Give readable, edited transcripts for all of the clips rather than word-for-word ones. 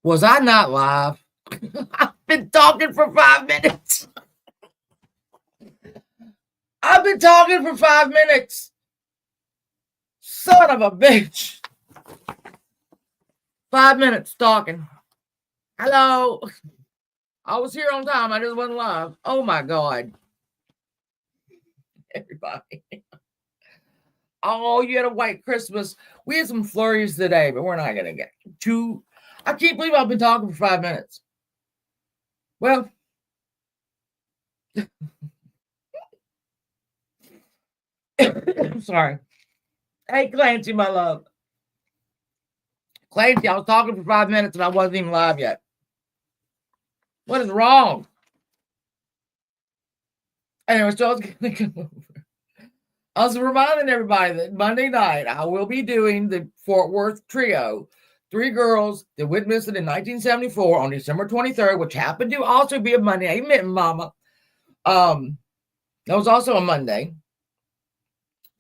Was I not live? I've been talking for 5 minutes. I've been talking for 5 minutes. Son of a bitch. 5 minutes talking. Hello. I was here on time. I just wasn't live. Oh my God. Everybody. Oh, you had a white Christmas. We had some flurries today, but we're not going to get too. I can't believe I've been talking for 5 minutes. Well, sorry. Hey, Clancy, my love. Clancy, I was talking for 5 minutes and I wasn't even live yet. What is wrong? Anyway, so I was going to go over. I was reminding everybody that Monday night I will be doing the Fort Worth trio. 3 girls that went missing in 1974 on December 23rd, which happened to also be a Monday. Amen, Mama. That was also a Monday.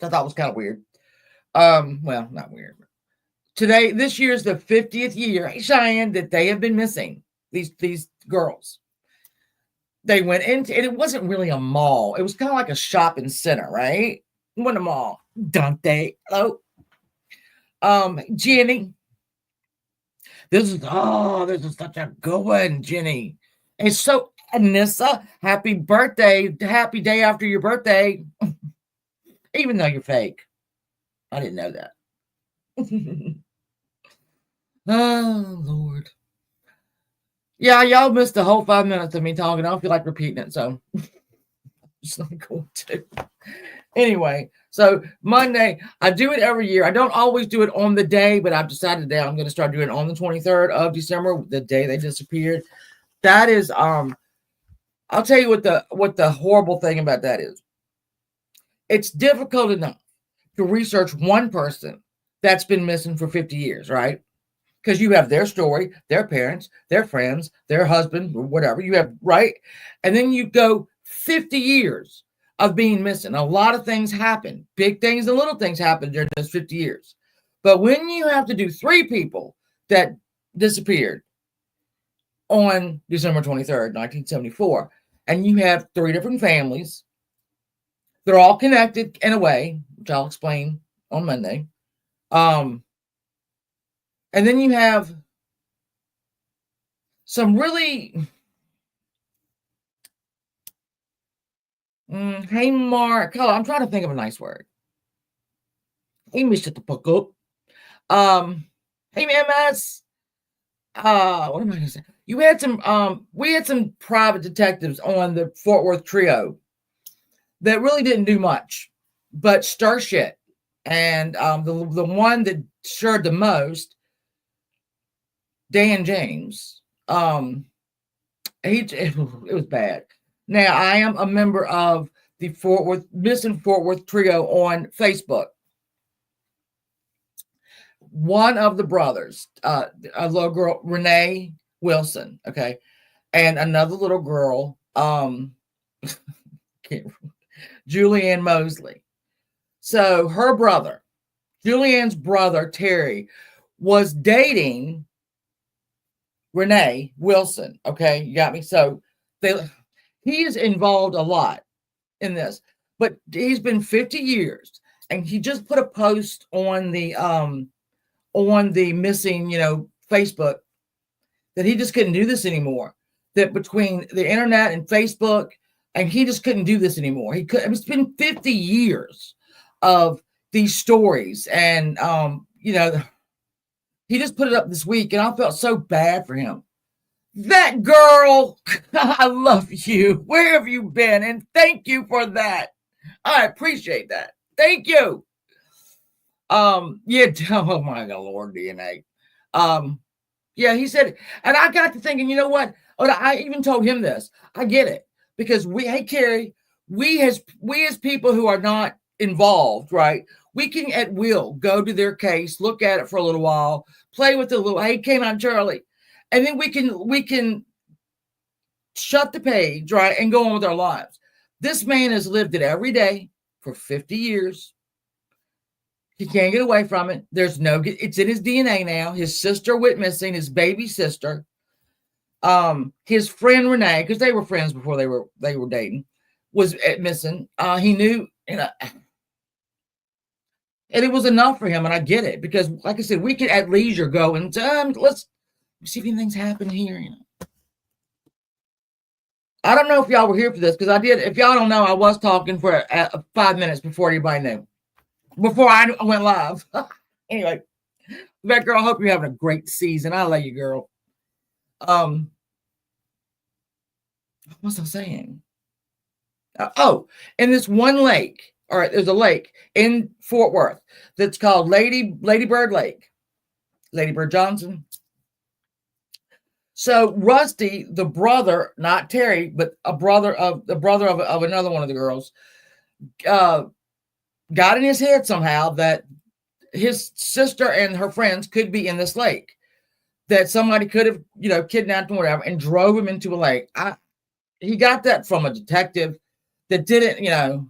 I thought was kind of weird. Well, not weird. Today, this year's the 50th year, Cheyenne, that they have been missing. These girls. They went into, and it wasn't really a mall. It was kind of like a shopping center, right? It wasn't a mall. Dante. Hello. Jenny. This is such a good one, Jenny. And so, Anissa, happy birthday. Happy day after your birthday. Even though you're fake. I didn't know that. Oh, Lord. Yeah, y'all missed the whole 5 minutes of me talking. I don't feel like repeating it, so I'm just not going to. Anyway, so Monday, I do it every year. I don't always do it on the day, but I've decided that I'm going to start doing it on the 23rd of December, the day they disappeared. That is, I'll tell you what the horrible thing about that is. It's difficult enough to research one person that's been missing for 50 years, right? Because you have their story, their parents, their friends, their husband, or whatever you have, right? And then you go 50 years of being missing. A lot of things happen. Big things and little things happen during those 50 years. But when you have to do 3 people that disappeared on December 23rd, 1974, and you have 3 different families, they're all connected in a way, which I'll explain on Monday. And then you have some really... hey, Mark. Oh, I'm trying to think of a nice word. Hey, Mr. the fuck up. Hey, MS. What am I gonna say? You had some. We had some private detectives on the Fort Worth trio that really didn't do much, but stir shit. And the one that stirred the most, Dan James. It was bad. Now, I am a member of the Missing Fort Worth trio on Facebook. One of the brothers, a little girl, Renee Wilson, okay, and another little girl, Julianne Mosley. So her brother, Julianne's brother, Terry, was dating Renee Wilson, okay, you got me? So he is involved a lot in this, but he's been 50 years, and he just put a post on the missing, Facebook, that he just couldn't do this anymore. That between the internet and Facebook, and he just couldn't do this anymore. It's been 50 years of these stories, and he just put it up this week, and I felt so bad for him. That girl, I love you. Where have you been? And thank you for that. I appreciate that. Thank you. Yeah, oh my God, Lord, DNA. Yeah, he said, and I got to thinking, you know what? Oh, I even told him this. I get it, because hey, Carrie, we as people who are not involved, right? We can at will go to their case, look at it for a little while, play with the little, hey, Canine Charlie. And then we can shut the page, right, and go on with our lives. This man has lived it every day for 50 years. He can't get away from it. It's in his DNA now. His sister went missing, his baby sister. His friend Renee, because they were friends before they were dating, was missing. He knew, and it was enough for him. And I get it, because like I said, we could at leisure go and let's see if anything's happened here. I don't know if y'all were here for this, because I did. If y'all don't know, I was talking for 5 minutes before anybody knew. Before I went live. Anyway, that girl, I hope you're having a great season. I love you, girl. What was I saying? In this one lake. All right, there's a lake in Fort Worth that's called Lady Bird Lake. Lady Bird Johnson. So Rusty, the brother, not Terry, but the brother of another one of the girls, got in his head somehow that his sister and her friends could be in this lake, that somebody could have, kidnapped him or whatever and drove him into a lake. He got that from a detective that didn't,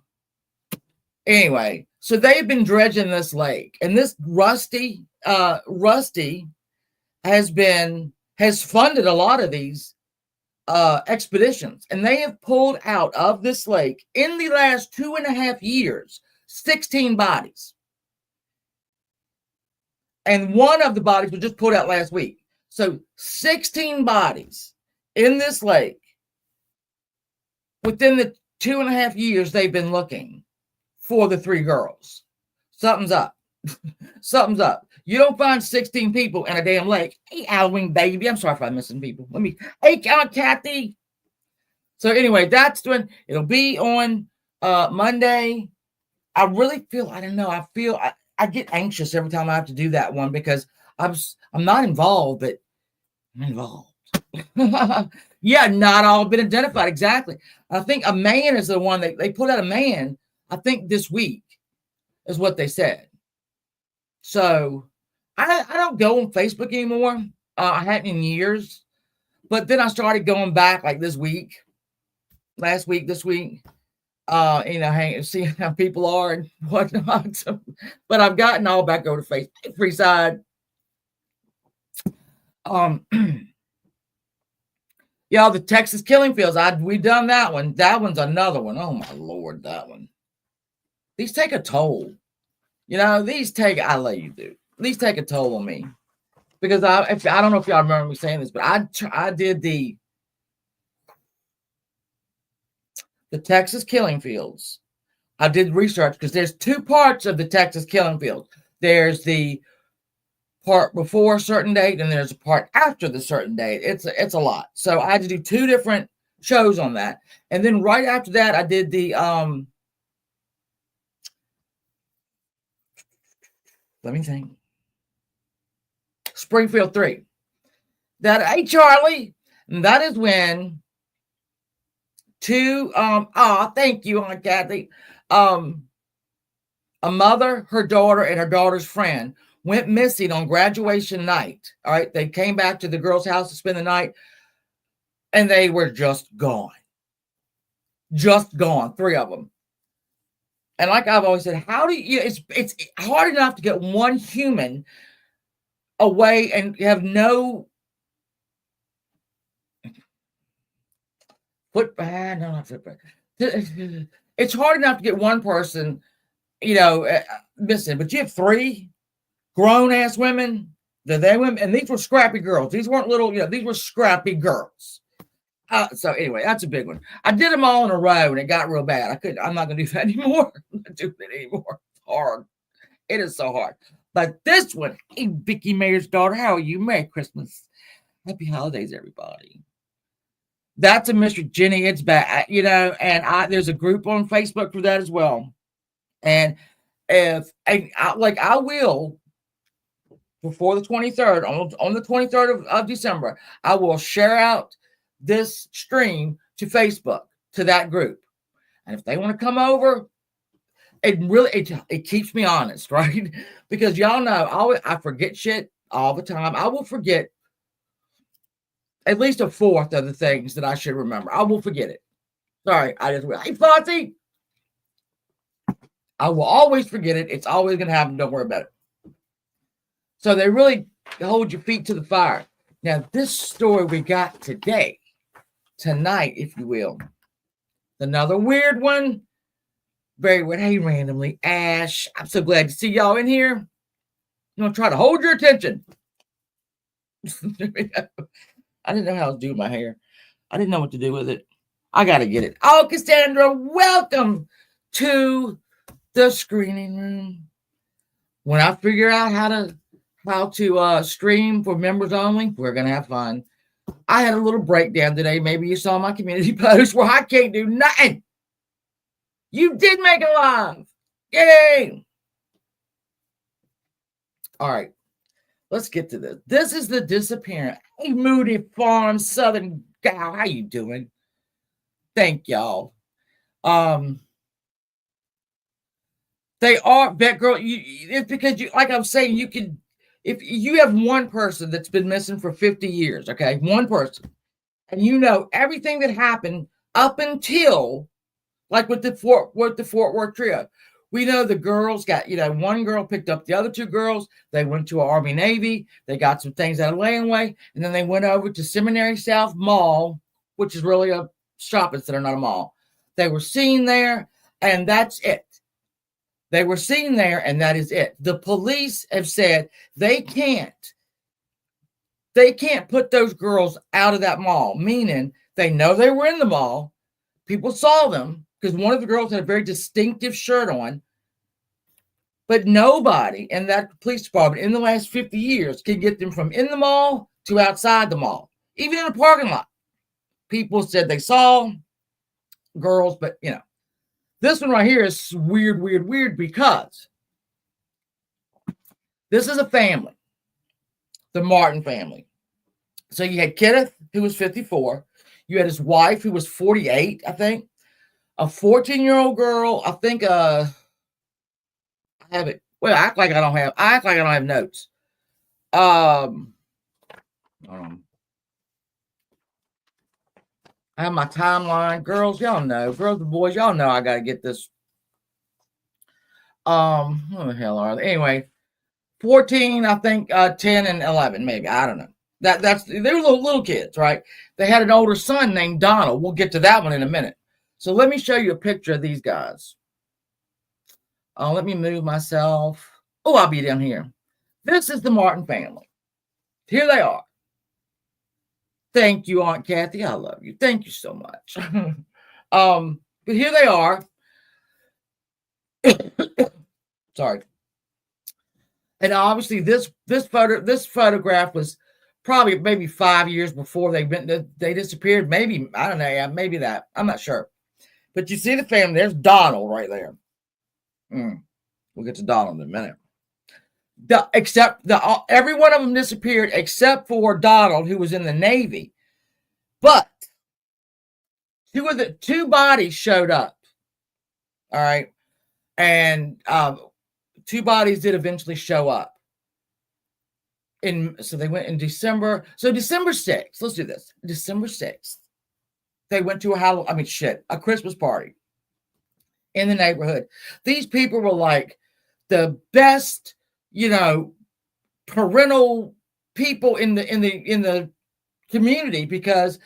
anyway. So they've been dredging this lake, and this Rusty has funded a lot of these expeditions, and they have pulled out of this lake in the last 2.5 years 16 bodies. And one of the bodies was just pulled out last week. So 16 bodies in this lake within the 2.5 years they've been looking for the 3 girls. Something's up. Something's up. You don't find 16 people in a damn lake. Hey, Halloween baby. I'm sorry if I'm missing people. Hey, Kathy. So anyway, that's when it'll be on Monday. I really feel, I don't know. I get anxious every time I have to do that one, because I'm not involved, but I'm involved. Yeah, not all been identified. Exactly. I think a man is the one they put out a man, I think this week is what they said. So I don't go on Facebook anymore. I hadn't in years, but then I started going back like this week, this week. See how people are and whatnot. But I've gotten all back over to Facebook, free side. Yeah, the Texas killing fields. We've done that one. That one's another one. Oh my Lord, that one. These take a toll. I let you do. These take a toll on me, because I don't know if y'all remember me saying this, but I did the Texas killing fields. I did research, because there's 2 parts of the Texas killing fields. There's the part before a certain date, and there's a part after the certain date. It's a lot. So I had to do 2 different shows on that. And then right after that, I did the let me think. Springfield 3. That, hey Charlie, that is when 2 thank you, Aunt Kathy. A mother, her daughter, and her daughter's friend went missing on graduation night. All right, they came back to the girl's house to spend the night, and they were just gone. Just gone, 3 of them. And like I've always said, how do you? It's hard enough to get one human away and have no footpad. No, not footpad. It's hard enough to get one person, missing, but you have 3 grown-ass women. They women, and these were scrappy girls. These weren't little, these were scrappy girls. So anyway, that's a big one. I did them all in a row, and it got real bad. I'm not going to do that anymore. I'm not doing it anymore. It's hard. It is so hard. But this one, hey, Vicky Mayer's daughter, how are you? Merry Christmas. Happy holidays, everybody. That's a mystery. Jenny, it's bad, and there's a group on Facebook for that as well. And I will, before the 23rd, on the 23rd of December, I will share out this stream to Facebook, to that group. And if they want to come over, it keeps me honest, right? Because y'all know I forget shit all the time. I will forget at least a fourth of the things that I should remember. I will forget it. Sorry, I just will. Hey, Fonzie. I will always forget it. It's always going to happen. Don't worry about it. So they really hold your feet to the fire. Now, this story we got tonight, if you will, another weird one. Very weird. Hey, randomly, Ash, I'm so glad to see y'all in here. I'm going to try to hold your attention. I didn't know how to do my hair. I didn't know what to do with it. I got to get it. Oh, Cassandra, welcome to the screening room. When I figure out how to stream for members only, we're going to have fun. I had a little breakdown today. Maybe you saw my community post where I can't do nothing. You did make it live. Yay. All right. Let's get to this. This is the Disappearance. Hey, Moody Farm Southern gal. How you doing? Thank y'all. They are, Bet Girl, it's because you, like I'm saying, you can, if you have one person that's been missing for 50 years, okay, one person, and you know everything that happened up until, like with the Fort Worth trio, we know the girls got, one girl picked up the other two girls. They went to Army Navy. They got some things out of layaway, and then they went over to Seminary South Mall, which is really a shopping center, not a mall. They were seen there, and that's it. They were seen there, and that is it. The police have said they can't put those girls out of that mall, meaning they know they were in the mall. People saw them because one of the girls had a very distinctive shirt on, but nobody in that police department in the last 50 years can get them from in the mall to outside the mall, even in a parking lot. People said they saw girls, but this one right here is weird because this is a family, the Martin family. So you had Kenneth, who was 54. You had his wife, who was 48, I think. A 14-year-old girl, I think. I have it. Well, I act like I don't have notes. I have my timeline. Girls, y'all know. Girls and boys, y'all know I got to get this. Who the hell are they? Anyway, 14, I think, 10 and 11, maybe. I don't know. They were little kids, right? They had an older son named Donald. We'll get to that one in a minute. So let me show you a picture of these guys. Let me move myself. Oh, I'll be down here. This is the Martin family. Here they are. Thank you, Aunt Kathy. I love you. Thank you so much. But here they are. Sorry. And obviously, this photograph was probably maybe 5 years before they disappeared. Maybe, I don't know. Yeah, maybe that. I'm not sure. But you see the family. There's Donald right there. We'll get to Donald in a minute. Every one of them disappeared except for Donald, who was in the Navy. But two bodies showed up. All right. And two bodies did eventually show up. So they went in December. So December 6th. Let's do this. December 6th. They went to a Christmas party in the neighborhood. These people were like the best, parental people in the community, because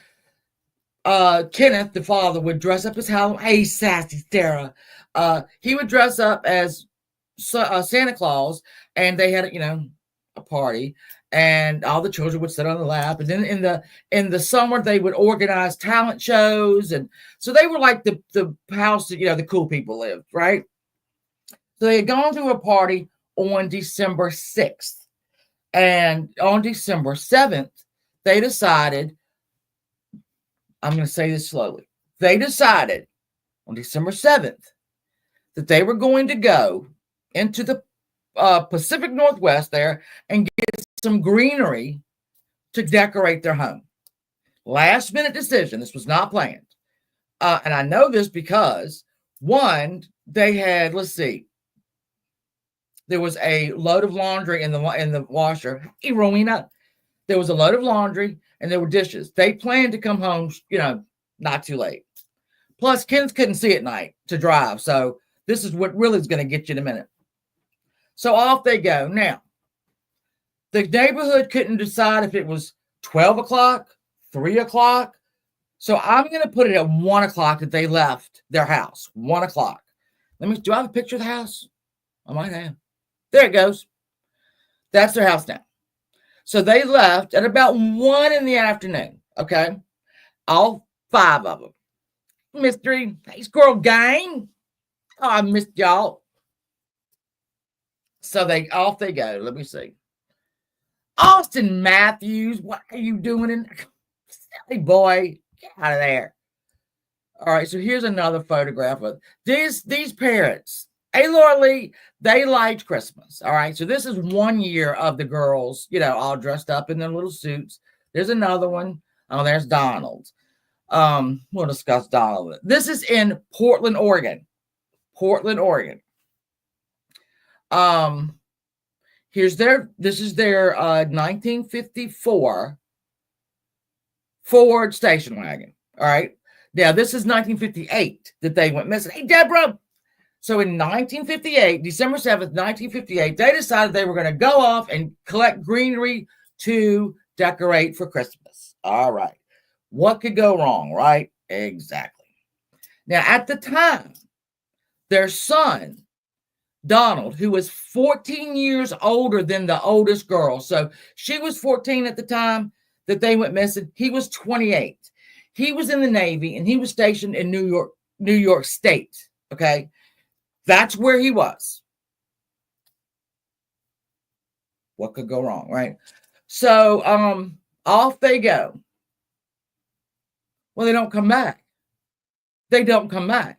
Kenneth, the father, would dress up as Halloween. Hey, sassy Sarah. He would dress up as Santa Claus, and they had a party, and all the children would sit on the lap. And then in the summer they would organize talent shows, and so they were like the house that the cool people lived, right? So they had gone to a party on December 6th, and on December 7th they decided. I'm going to say this slowly. They decided on December 7th that they were going to go into the Pacific Northwest there and get some greenery to decorate their home. Last minute decision. This was not planned. And I know this because, one, they had, let's see, there was a load of laundry in the washer. Hey, Rowena. There was a load of laundry and there were dishes. They planned to come home, not too late. Plus, Kenneth couldn't see at night to drive. So This is what really is going to get you in a minute. So off they go. Now, the neighborhood couldn't decide if it was 12 o'clock, 3 o'clock. So I'm going to put it at 1 o'clock that they left their house. 1 o'clock. Do I have a picture of the house? I might have. There it goes. That's their house now. So they left at about 1 in the afternoon. Okay. All 5 of them. Mystery. Hey, Squirrel Gang. Oh, I missed y'all. So off they go. Let me see. Austin Matthews, what are you doing in there? Silly boy, get out of there. All right, so here's another photograph of these parents. Hey, Laura Lee, they liked Christmas. All right, so this is 1 year of the girls, all dressed up in their little suits. There's another one. Oh, there's Donald. We'll discuss Donald. This is in Portland, Oregon. Portland, Oregon. This is their 1954 Ford station wagon. All right. Now, this is 1958 that they went missing. Hey, Deborah. So in 1958, December 7th, 1958, they decided they were going to go off and collect greenery to decorate for Christmas. All right. What could go wrong, right? Exactly. Now, at the time, their son, Donald, who was 14 years older than the oldest girl. So she was 14 at the time that they went missing. He was 28. He was in the Navy and he was stationed in New York State. Okay. That's where he was. What could go wrong, right? So off they go. Well, they don't come back. They don't come back.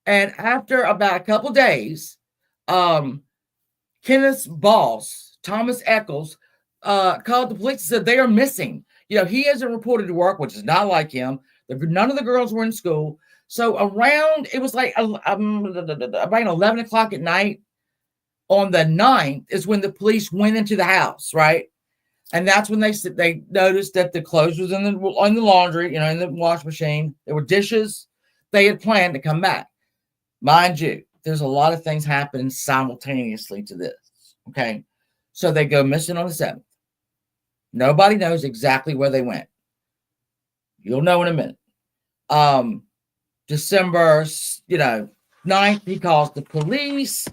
And after about a couple days, Kenneth's boss, Thomas Eccles, called the police and said they are missing. He hasn't reported to work, which is not like him. None of the girls were in school. So it was like about 11 o'clock at night on the 9th is when the police went into the house, right? And that's when they noticed that the clothes was in the laundry, in the wash machine. There were dishes. They had planned to come back. Mind you, there's a lot of things happening simultaneously to this. Okay. So they go missing on the 7th. Nobody knows exactly where they went. You'll know in a minute. December, 9th, he calls the police.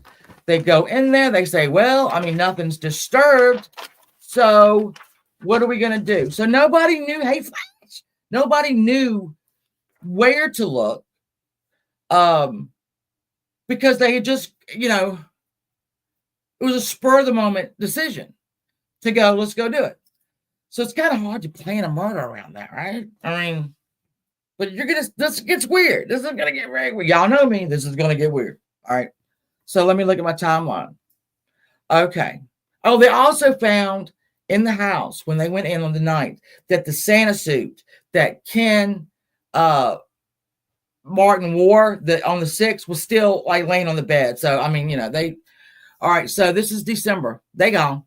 They go in there. They say, well, nothing's disturbed. So what are we going to do? So nobody knew, hey, Flash, nobody knew where to look. Because they had just, it was a spur of the moment decision to go, let's go do it. So it's kind of hard to plan a murder around that, right? But this gets weird. This is going to get very weird. Y'all know me. This is going to get weird. All right. So let me look at my timeline. Okay. Oh, they also found in the house when they went in on the 9th that the Santa suit that Ken, Martin wore on the 6th was still like laying on the bed. So, all right. So this is December. They gone.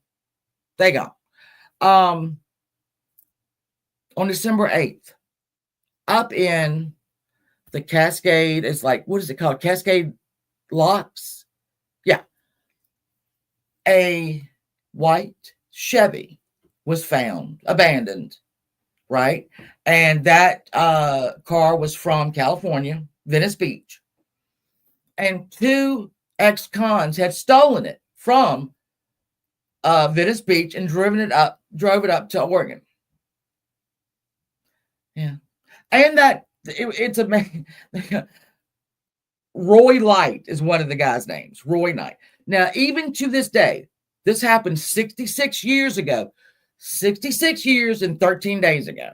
On December 8th, up in the Cascade, it's like, what is it called? Cascade Locks? Yeah. A white Chevy was found, abandoned. Right. And that car was from California, Venice Beach. And 2 ex-cons had stolen it from Venice Beach and drove it up to Oregon. Yeah. And it's amazing. Roy Light is one of the guys' names, Roy Knight. Now, even to this day, this happened 66 years ago. 66 years and 13 days ago.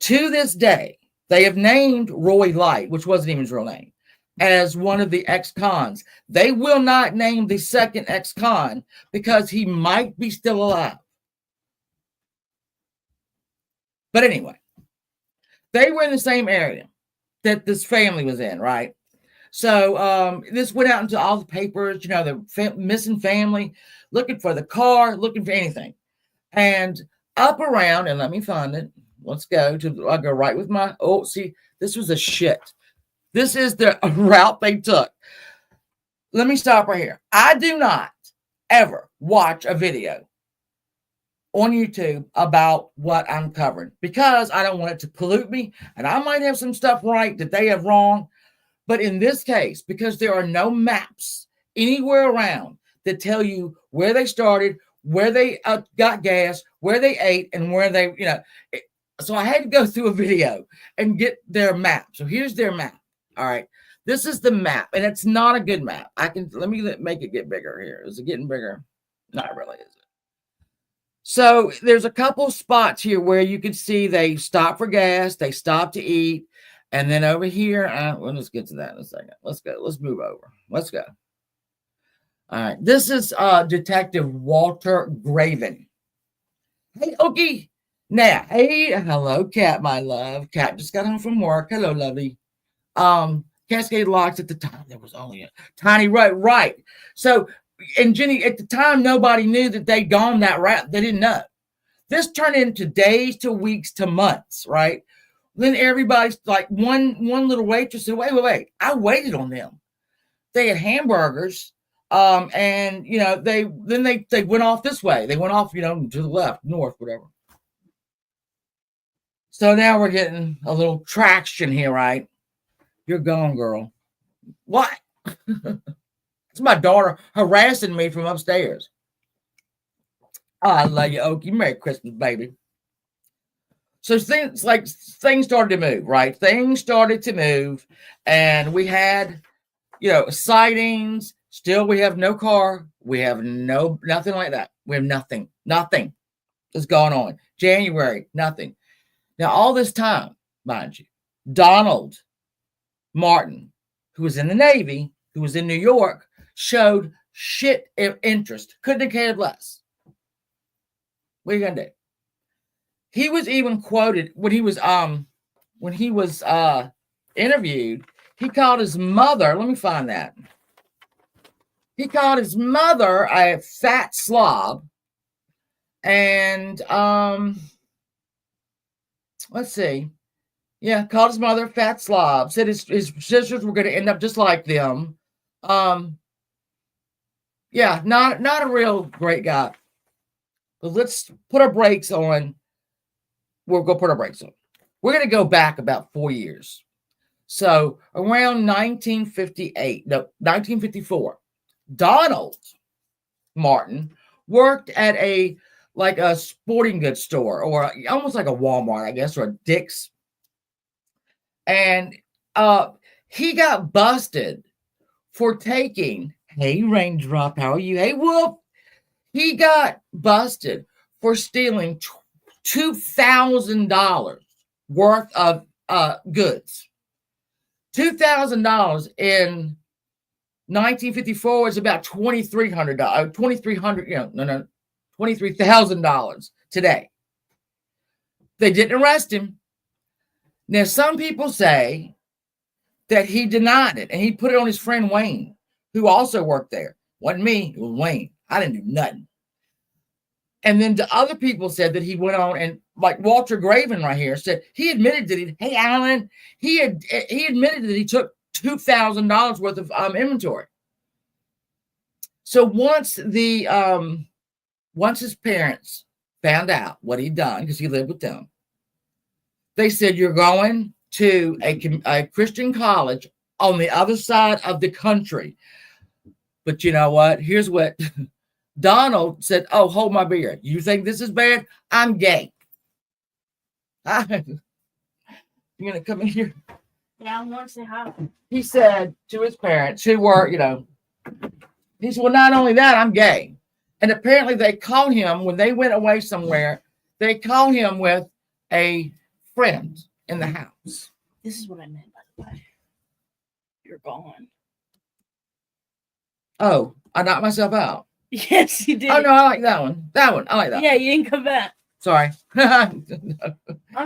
To this day, they have named Roy Light, which wasn't even his real name, as one of the ex-cons. They will not name the second ex-con because he might be still alive. But anyway, they were in the same area that this family was in, right? So this went out into all the papers, the missing family, looking for the car, looking for anything. And up around, and let me find it. I'll go right with my, see, this was a shit. This is the route they took. Let me stop right here. I do not ever watch a video on YouTube about what I'm covering because I don't want it to pollute me. And I might have some stuff right that they have wrong. But in this case, because there are no maps anywhere around that tell you where they started, where they got gas, where they ate, and where they, so I had to go through a video and get their map. So here's their map. All right. This is the map, and it's not a good map. Let me make it get bigger here. Is it getting bigger? Not really, is it? So there's a couple spots here where you can see they stop for gas, they stop to eat, and then over here, well, let's get to that in a second. Let's go. Let's move over. Let's go. All right. This is Detective Walter Craven. Hey, Okie. Now, hey, hello, Cat, my love. Cat just got home from work. Hello, lovely. Cascade Locks at the time, there was only a tiny right. So, and Jenny, at the time, nobody knew that they'd gone that route. They didn't know. This turned into days to weeks to months, right? Then everybody's like, one little waitress said, wait. I waited on them. They had hamburgers, and they went off this way. They went off, to the left, north, whatever. So now we're getting a little traction here, right? You're gone, girl. What? It's my daughter harassing me from upstairs. Oh, I love you, Okie. Merry Christmas, baby. So things started to move, right? Things started to move, and we had, sightings. Still, we have no car. We have nothing like that. We have nothing. Nothing is going on. January, nothing. Now, all this time, mind you, Donald Martin, who was in the Navy, who was in New York, showed shit interest. Couldn't have cared less. What are you gonna do? He was even quoted when he was interviewed. He called his mother. Let me find that. He called his mother a fat slob, and let's see. Yeah, called his mother a fat slob. Said his sisters were going to end up just like them. Yeah, not a real great guy. But let's put our brakes on. We'll go put our brakes on. We're going to go back about 4 years. So around 1954, Donald Martin worked at a sporting goods store, or almost like a Walmart, I guess, or a Dick's. And he got busted for taking, hey, Raindrop, how are you? Hey, Wolf. He got busted for stealing $2,000 worth of goods. $2,000 in 1954 is about $2,300. $23,000 today. They didn't arrest him. Now, some people say that he denied it and he put it on his friend Wayne, who also worked there. Wasn't me, it was Wayne. I didn't do nothing. And then the other people said that he went on, and like Walter Craven right here said, he admitted that hey, Alan, he admitted that he took $2,000 worth of inventory. So once his parents found out what he'd done, because he lived with them, they said, you're going to a Christian college on the other side of the country. But you know what? Here's what Donald said. Oh, hold my beer. You think this is bad? I'm gay. You're going to come in here? Yeah, I want to say hi. He said to his parents, who were, he said, well, not only that, I'm gay. And apparently they called him, when they went away somewhere, they called him with a friend in the house. This is what I meant, by the way. You're gone. Oh, I knocked myself out. Yes, you did. Oh, no, I like that one. That one, I like that. Yeah, you didn't come back. Sorry. I'm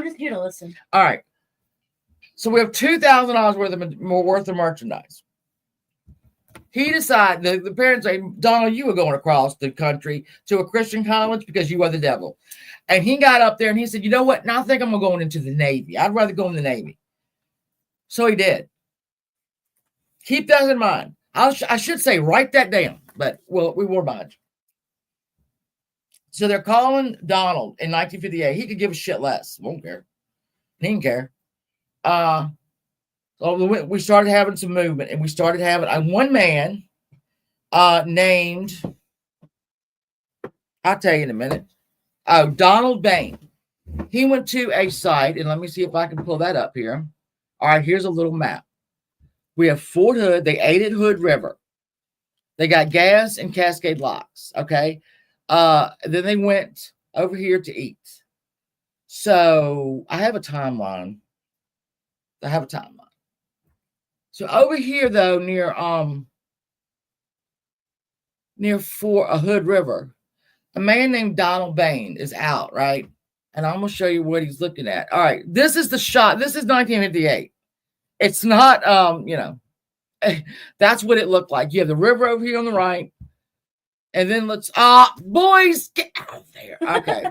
just here to listen. All right. So we have $2,000 worth of merchandise. He decided, the parents say, Donald, you were going across the country to a Christian college because you are the devil. And he got up there and he said, you know what? Now I think I'm going into the Navy. I'd rather go in the Navy. So he did. Keep that in mind. I should say write that down, but we won't mind. So they're calling Donald in 1958. He could give a shit less. Won't care. He didn't care. So we started having some movement, and we started having one man named, I'll tell you in a minute. Oh, Donald Bain. He went to a site, and let me see if I can pull that up here. All right, here's a little map. We have Fort Hood. They ate at Hood River. They got gas and Cascade Locks. Okay. Then they went over here to eat. So I have a timeline. So over here, though, near Hood River, a man named Donald Bain is out, right? And I'm going to show you what he's looking at. All right, this is the shot. This is 1958. It's not, that's what it looked like. You have the river over here on the right. And then boys, get out of there. Okay.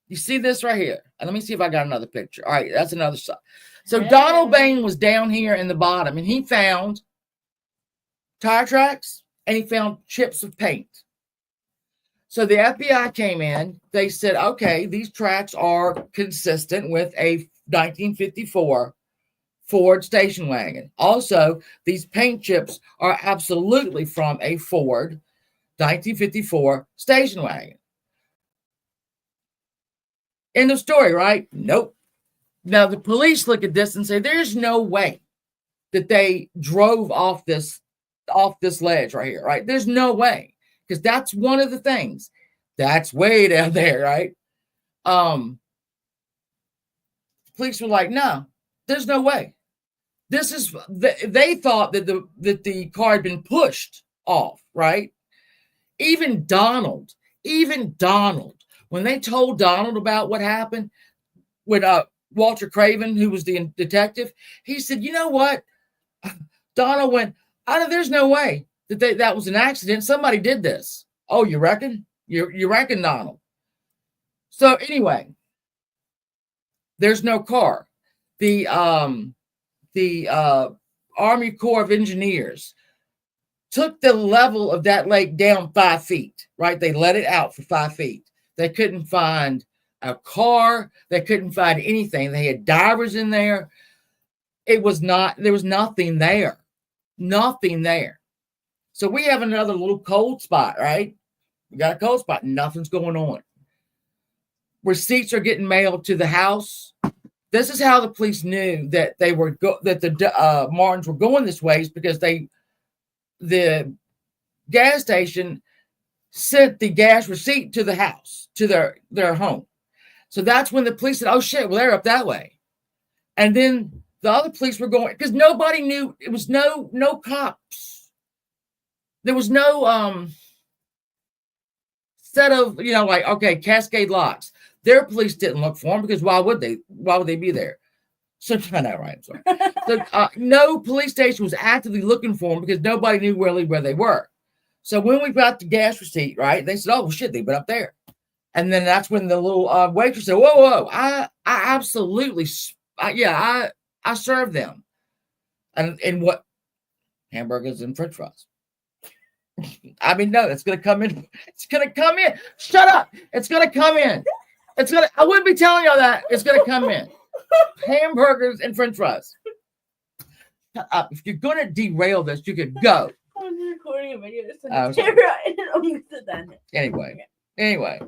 You see this right here? And let me see if I got another picture. All right, that's another shot. So Donald Bain was down here in the bottom, and he found tire tracks, and he found chips of paint. So the FBI came in. They said, okay, these tracks are consistent with a 1954 Ford station wagon. Also, these paint chips are absolutely from a Ford 1954 station wagon. End of story, right? Nope. Now the police look at this and say, there's no way that they drove off this ledge right here, right? There's no way, because that's one of the things. That's way down there, right? Police were like, no, there's no way. They thought that the car had been pushed off, right? Even Donald, when they told Donald about what happened with Walter Craven, who was the detective, he said, you know what? Donald went, there's no way that was an accident. Somebody did this. Oh, you reckon? You reckon, Donald? So anyway, there's no car. The Army Corps of Engineers took the level of that lake down 5 feet, right? They let it out for 5 feet. They couldn't find a car. They couldn't find anything. They had divers in there. There was nothing there. Nothing there. So we have another little cold spot, right? We got a cold spot. Nothing's going on. Receipts are getting mailed to the house. This is how the police knew that the Martins were going this way, is because the gas station sent the gas receipt to the house, to their home. So that's when the police said, oh shit, well, they're up that way. And then the other police were going, because nobody knew. It was no cops. There was no set of, like, okay, Cascade Locks. Their police didn't look for them, because why would they? Why would they be there? So I know, right? I'm sorry. So no police station was actively looking for them, because nobody knew really where they were. So when we got the gas receipt, right, they said, oh shit, they've been up there. And then that's when the little waitress said, whoa, I absolutely, I served them. And what? Hamburgers and french fries. I mean, no, it's going to come in. It's going to come in. Shut up. It's going to come in. I wouldn't be telling y'all that. It's going to come in. Hamburgers and french fries. Shut up. If you're going to derail this, you could go. I was recording a video. Anyway.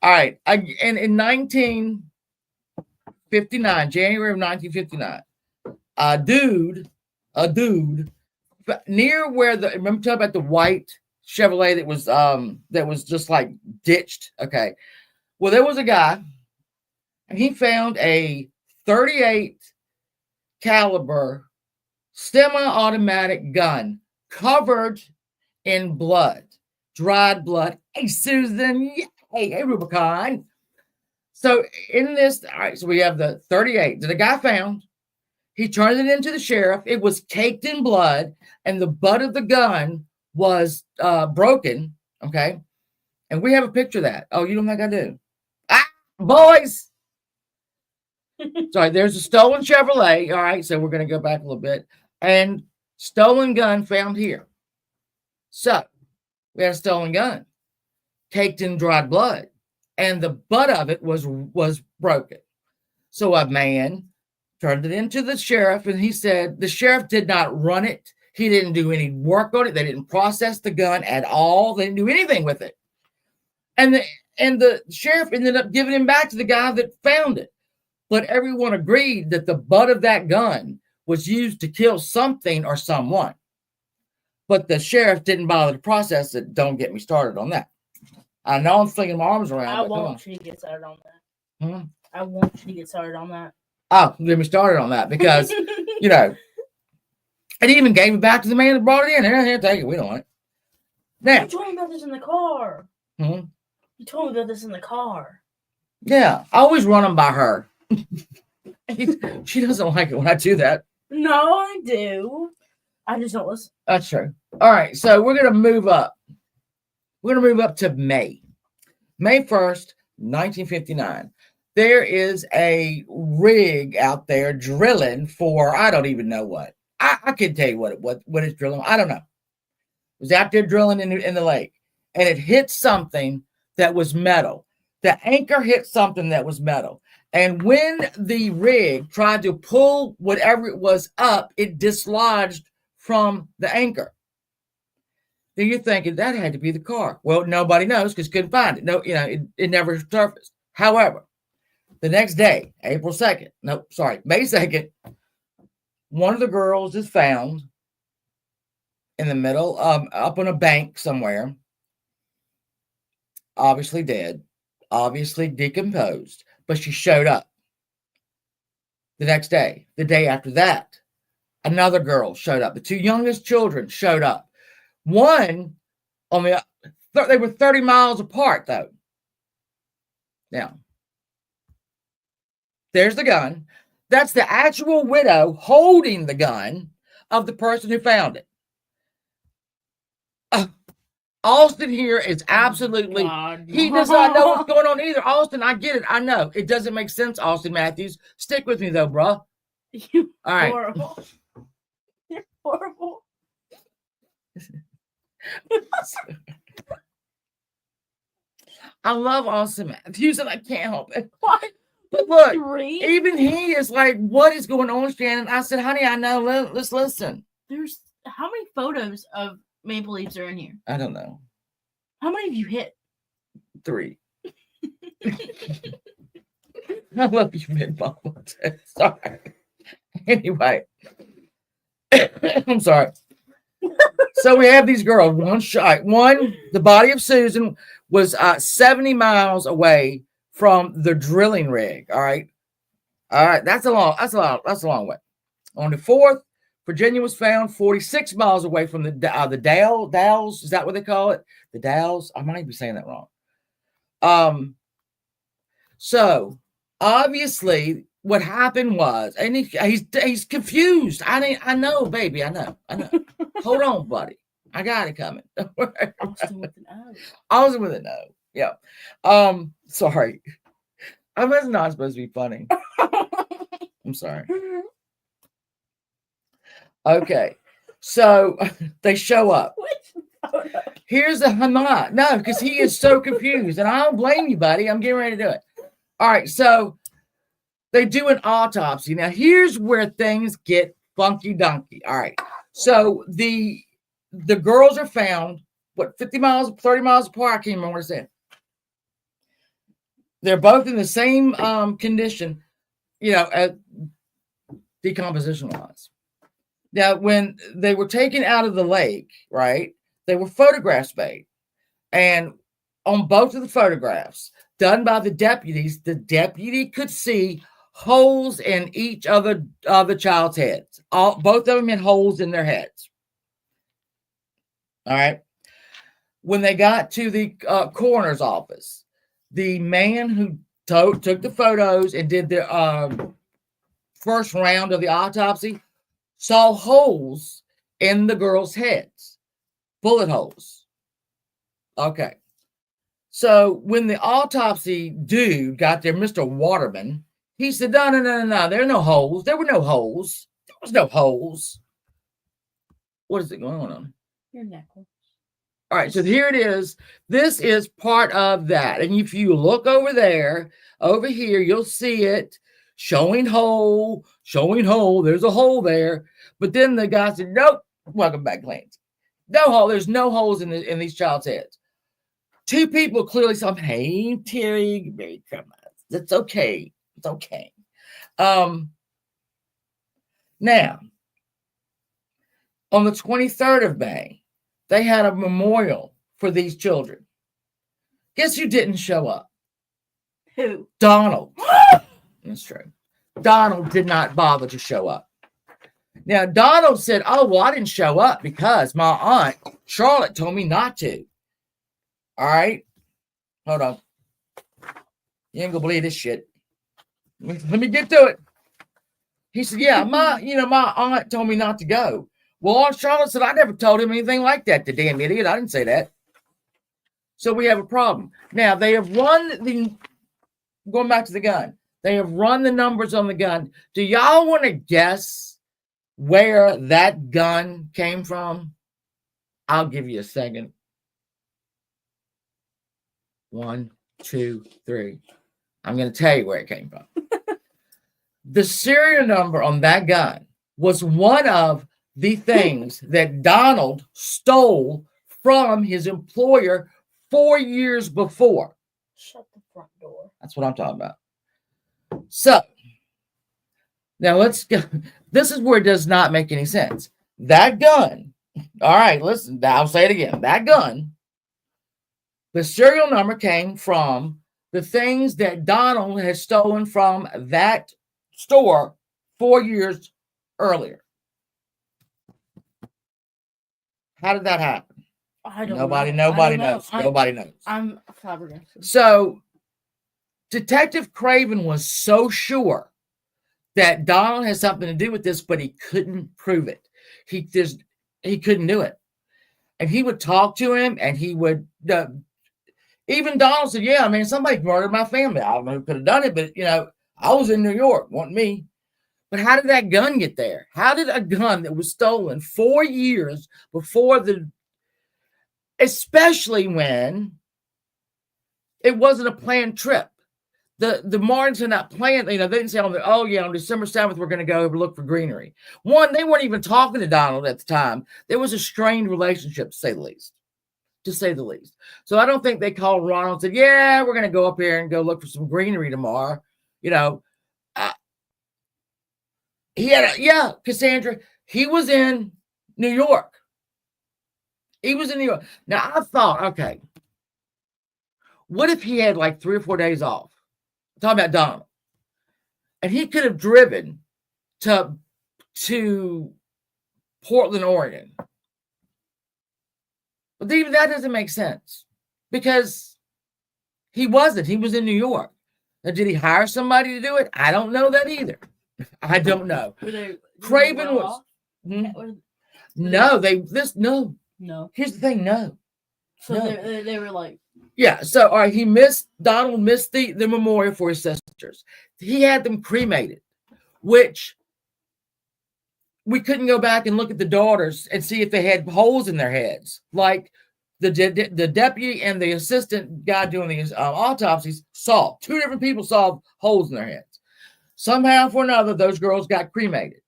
All right. And in 1959, January of 1959, a dude, near where remember talking about the white Chevrolet that was just like ditched. Okay. Well, there was a guy, and he found a 38 caliber semi-automatic gun covered in blood, dried blood. Hey, Susan. Hey, Rubicon. So in this, all right, so we have the 38 that the guy found. He turned it into the sheriff. It was caked in blood, and the butt of the gun was broken. Okay. And we have a picture of that. Oh, you don't think I do? Boys. Sorry, there's a stolen Chevrolet. All right, so we're going to go back a little bit. And Stolen gun found here. So we had a stolen gun, caked in dried blood, and the butt of it was broken. So a man turned it into the sheriff, and he said the sheriff did not run it. He didn't do any work on it. They didn't process the gun at all. They didn't do anything with it. And the sheriff ended up giving him back to the guy that found it. But everyone agreed that the butt of that gun was used to kill something or someone. But the sheriff didn't bother to process it. Don't get me started on that. I know I'm flinging my arms around. I want you to get started on that. Hmm? I want you to get started on that. Oh, get me started on that because, you know, and he even gave it back to the man that brought it in. Here, take it. We don't want it. Now, You told me about this in the car. Hmm? You told me about this in the car. Yeah, I always run them by her. She doesn't like it when I do that. No, I do. I just don't listen. That's true. All right, so we're going to move up. We're going to move up to May 1st, 1959. There is a rig out there drilling for, I don't even know what. I couldn't tell you what it's drilling. I don't know. It was out there drilling in the lake, and it hit something that was metal. The anchor hit something that was metal. And when the rig tried to pull whatever it was up, it dislodged from the anchor. Then you're thinking that had to be the car. Well, nobody knows because couldn't find it. No, it never surfaced. However, the next day, May 2nd, one of the girls is found in the middle, up on a bank somewhere, obviously dead, obviously decomposed, but she showed up the next day. The day after that, another girl showed up. The two youngest children showed up. One, they were 30 miles apart, though. Now, there's the gun. That's the actual widow holding the gun of the person who found it. Austin here is absolutely, he does not know what's going on either. Austin, I get it. I know. It doesn't make sense, Austin Matthews. Stick with me, though, bruh. You all right. Horrible. You're horrible. I love Austin Matthews, and I can't help it. What? But look, Three? even he is like, what is going on, Shannon? I said, honey, I know. Let's listen. There's how many photos of maple leaves are in here? I don't know. How many have you hit? 3. I love you, Mid-Mama. Sorry. Anyway. I'm sorry. So we have these girls. The body of Susan was 70 miles away from the drilling rig. All right. That's a long way. On the 4th, Virginia was found 46 miles away from the Dalles. Is that what they call it? The Dalles. I might be saying that wrong. So obviously what happened was, and he's confused. I know, baby. I know. Hold on, buddy. I got it coming. Austin with an O. Austin with an O. Yeah. Sorry. I was not supposed to be funny. I'm sorry. Okay. So they show up. Here's the Hamad. No, because he is so confused. And I don't blame you, buddy. I'm getting ready to do it. All right. So they do an autopsy. Now, here's where things get funky dunky. All right. So the girls are found, 30 miles apart? I can't remember what I said. They're both in the same condition, decomposition-wise. Now, when they were taken out of the lake, right, they were photographs made. And on both of the photographs done by the deputies, the deputy could see holes in each of the child's heads. Both of them had holes in their heads. All right. When they got to the coroner's office, the man who took the photos and did the first round of the autopsy saw holes in the girls' heads, bullet holes. Okay. So when the autopsy dude got there, Mr. Waterman, he said, no, there are no holes. There were no holes. There was no holes. What is it going on? Your necklace. All right, so here it is. This is part of that. And if you look over there, over here, you'll see it showing hole, showing hole. There's a hole there. But then the guy said, nope, welcome back, Lance. No hole. There's no holes in these child's heads. Two people clearly saw, hey, Terry, Mary, come on. It's okay. It's okay. Now, on the 23rd of May, they had a memorial for these children. Guess who didn't show up? Who? Donald. That's true. Donald did not bother to show up. Now, Donald said, oh, well, I didn't show up because my aunt, Charlotte, told me not to. All right? Hold on. You ain't gonna believe this shit. Let me get to it. He said, yeah, my aunt told me not to go. Well, Aunt Charlotte said, I never told him anything like that, the damn idiot. I didn't say that. So we have a problem. Now, they have going back to the gun, they have run the numbers on the gun. Do y'all want to guess where that gun came from? I'll give you a second. 1, 2, 3. I'm going to tell you where it came from. The serial number on that gun was one of the things that Donald stole from his employer 4 years before. Shut the front door. That's what I'm talking about. So, now let's go. This is where it does not make any sense. That gun, all right, listen, I'll say it again. That gun, the serial number came from the things that Donald had stolen from that store 4 years earlier. How did that happen? I don't Nobody know. knows. Nobody knows. I'm flabbergasted. So, Detective Craven was so sure that Donald had something to do with this, but he couldn't prove it. He couldn't do it. And he would talk to him, and he would even Donald said, yeah, I mean, somebody murdered my family. I don't know who could have done it, but I was in New York, wasn't me. But how did that gun get there? How did a gun that was stolen 4 years before especially when it wasn't a planned trip? The Martins had not planned, they didn't say on December 7th, we're going to go look for greenery. One, they weren't even talking to Donald at the time. There was a strained relationship, to say the least. So I don't think they called Ronald and said, yeah, we're going to go up here and go look for some greenery tomorrow. Cassandra, he was in New York. Now I thought, okay, what if he had like 3 or 4 days off? I'm talking about Donald. And he could have driven to Portland, Oregon. But even that doesn't make sense because he wasn't. He was in New York. Now, did he hire somebody to do it? I don't know that either. I don't know. Craven was. No. Here's the thing. No. So no. They were like. Yeah. So, all right. Donald missed the memorial for his sisters. He had them cremated, which we couldn't go back and look at the daughters and see if they had holes in their heads. Like the deputy and the assistant guy doing these autopsies saw. 2 different people saw holes in their heads. Somehow or another, those girls got cremated.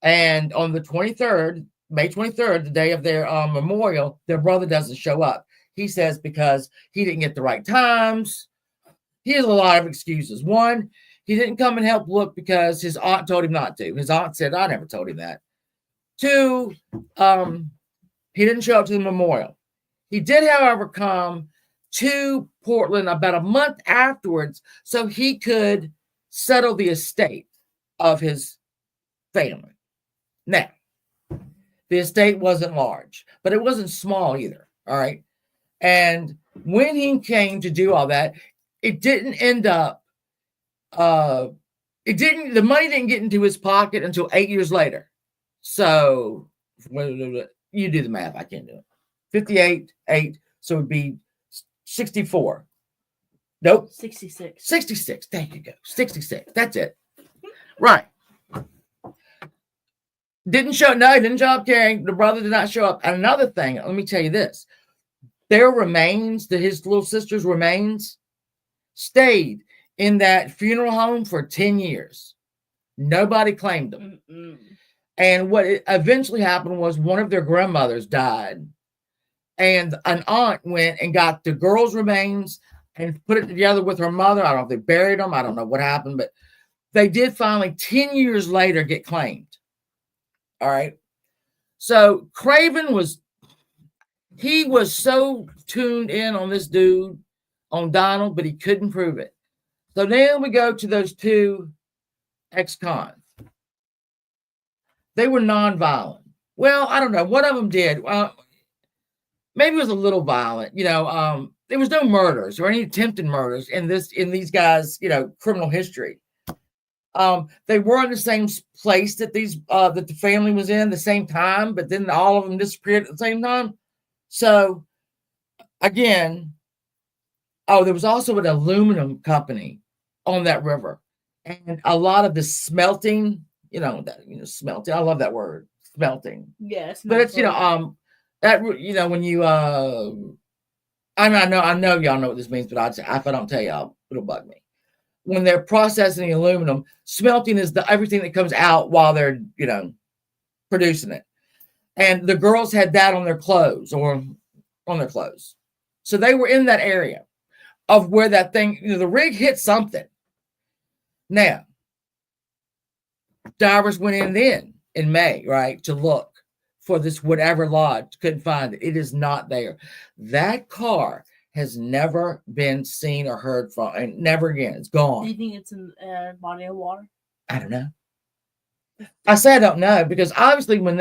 And on the 23rd, May 23rd, the day of their memorial, their brother doesn't show up. He says because he didn't get the right times. He has a lot of excuses. One, he didn't come and help look because his aunt told him not to. His aunt said, I never told him that. 2, he didn't show up to the memorial. He did, however, come to Portland about a month afterwards so he could settle the estate of his family. Now, the estate wasn't large, but it wasn't small either. All right. And when he came to do all that, it didn't end up, the money didn't get into his pocket until 8 years later. So you do the math. I can't do it. 58, 8. So it'd be 64. Nope. 66. 66. There you go. 66. That's it. Right. Didn't show up carrying. The brother did not show up. And another thing, let me tell you this. Their remains, his little sister's remains, stayed in that funeral home for 10 years. Nobody claimed them. Mm-mm. And what eventually happened was one of their grandmothers died. And an aunt went and got the girl's remains and put it together with her mother. I don't know if they buried them. I don't know what happened, but they did finally 10 years later get claimed. All right. So Craven was so tuned in on this dude, on Donald, but he couldn't prove it. So then we go to those two ex-cons. They were nonviolent. Well, I don't know. One of them did. Maybe it was a little violent. There was no murders or any attempted murders in these guys, criminal history. They were in the same place that that the family was in the same time, but then all of them disappeared at the same time. So again, there was also an aluminum company on that river, and a lot of the smelting, smelting. I love that word, smelting. Yes, but it's that when you I know y'all know what this means, but if I don't tell y'all, it'll bug me. When they're processing the aluminum, smelting is everything that comes out while they're producing it. And the girls had that on their clothes so they were in that area of where that thing, the rig hit something. Now, divers went in May, right, to look for this whatever lodge. Couldn't find it. It is not there. That car has never been seen or heard from, and never again. It's gone. Do you think it's in a body of water? I don't know. I say I don't know because obviously when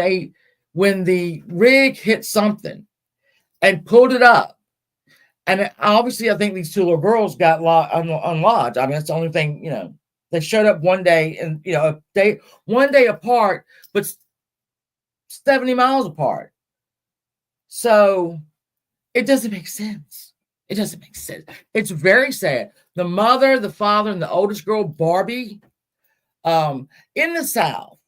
the rig hit something and pulled it up, and obviously I think these two little girls got unlodged. I mean, that's the only thing, they showed up one day and, one day apart, but 70 miles apart. So it doesn't make sense. It doesn't make sense. It's very sad. The mother, the father, and the oldest girl, Barbie, in the South,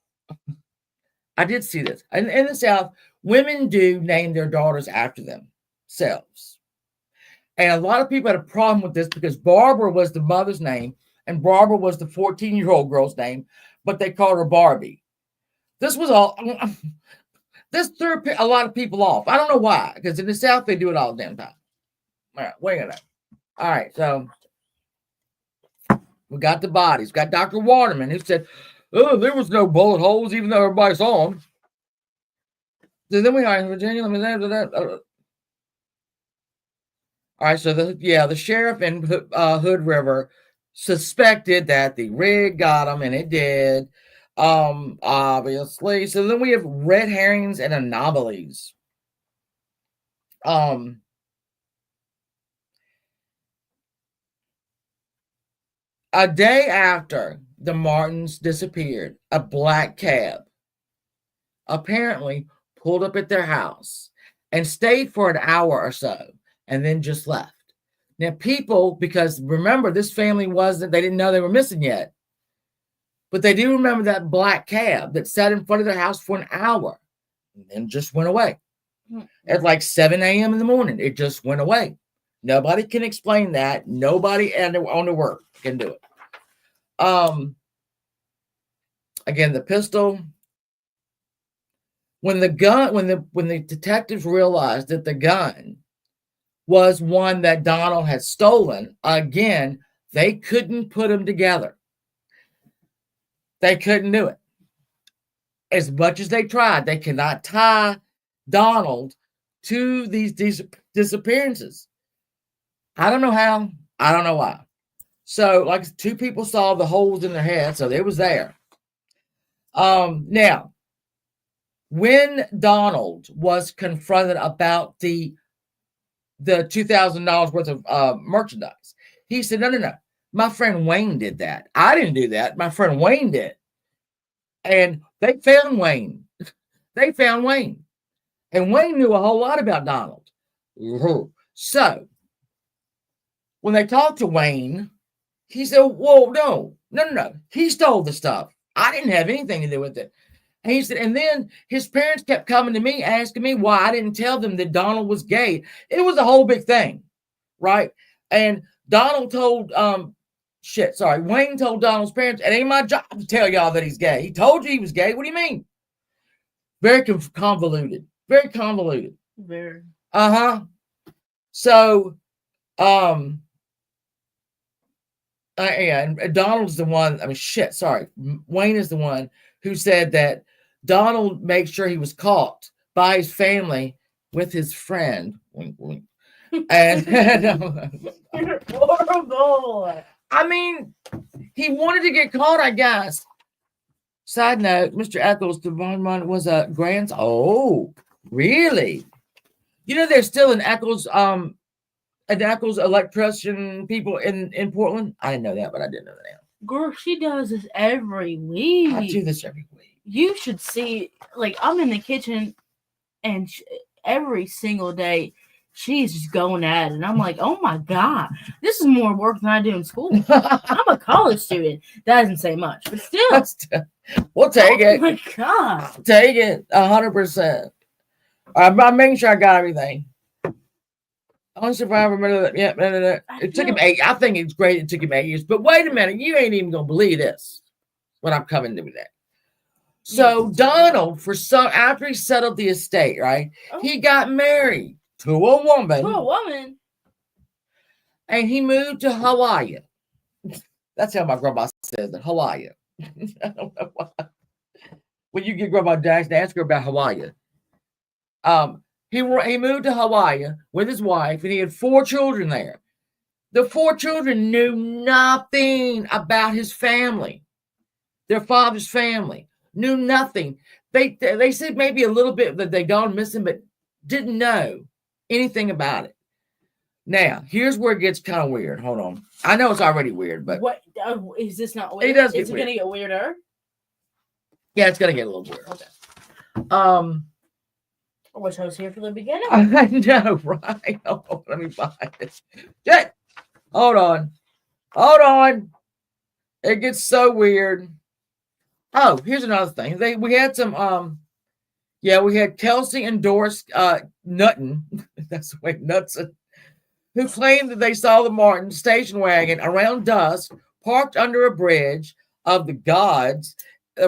I did see this. In the South, women do name their daughters after themselves. And a lot of people had a problem with this because Barbara was the mother's name and Barbara was the 14-year-old girl's name, but they called her Barbie. This threw a lot of people off. I don't know why, because in the South, they do it all the damn time. All right, wait a minute. All right, so we got the bodies. We got Dr. Waterman, who said, oh, there was no bullet holes, even though everybody saw them. So then we are in Virginia. All right, so the sheriff in Hood River suspected that the rig got them, and it did. Obviously. So then we have red herrings and anomalies. A day after the Martins disappeared, a black cab apparently pulled up at their house and stayed for an hour or so and then just left. Now, people, because remember, this family they didn't know they were missing yet, but they do remember that black cab that sat in front of their house for an hour and then just went away. At like 7 a.m. in the morning, it just went away. Nobody can explain that. Nobody on the work can do it. Again, the pistol. When the detectives realized that the gun was one that Donald had stolen, again, they couldn't put them together. They couldn't do it. As much as they tried, they cannot tie Donald to these disappearances. I don't know how. I don't know why. So, like, two people saw the holes in their head, so it was there. Now, when Donald was confronted about the $2,000 worth of merchandise, he said, no. My friend Wayne did that. I didn't do that. My friend Wayne did. And they found Wayne. And Wayne knew a whole lot about Donald. So, when they talked to Wayne, he said, whoa, no. He stole the stuff. I didn't have anything to do with it. And he said, and then his parents kept coming to me asking me why I didn't tell them that Donald was gay. It was a whole big thing, right? And Donald told Wayne told Donald's parents, it ain't my job to tell y'all that he's gay. He told you he was gay. What do you mean? Very convoluted. Very convoluted. Very. Uh-huh. So, yeah, and Donald's the one, Wayne is the one who said that Donald made sure he was caught by his family with his friend. Wink, wink. And You're horrible. I mean, he wanted to get caught, I guess. Side note, Mr. Eccles, the one was a grandson. Oh, really? You know, there's still an Eccles electrician people in Portland. I didn't know that, but I didn't know that now. Girl, she does this every week. I do this every week. You should see, like, I'm in the kitchen, and every single day, she's just going at it. And I'm like, oh my God, this is more work than I do in school. I'm a college student. That doesn't say much, but still. We'll take it. Oh my God. I'll take it 100%. I'm making sure I got everything. Only survivor. Yeah, it took him 8. I think it's great. It took him 8 years. But wait a minute, you ain't even gonna believe this when I'm coming to that. So Donald, after he settled the estate, right? Oh. He got married to a woman. And he moved to Hawaii. That's how my grandma says it, Hawaii. I don't know why. When you get grandma to ask her about Hawaii. He moved to Hawaii with his wife, and he had 4 children there. The 4 children knew nothing about his family, their father's family, knew nothing. They said maybe a little bit that they gone missing, but didn't know anything about it. Now, here's where it gets kind of weird. Hold on. I know it's already weird, but what is this not weird? Is it going to get weirder? Yeah, it's going to get a little weird. Okay. I wish I was here for the beginning. I know, right? Oh, let me find it. Shit. Hold on. It gets so weird. Oh, here's another thing. We had some we had Kelsey and Doris Nutton. That's the way Nutson, who claimed that they saw the Martin station wagon around dusk, parked under a bridge of the gods,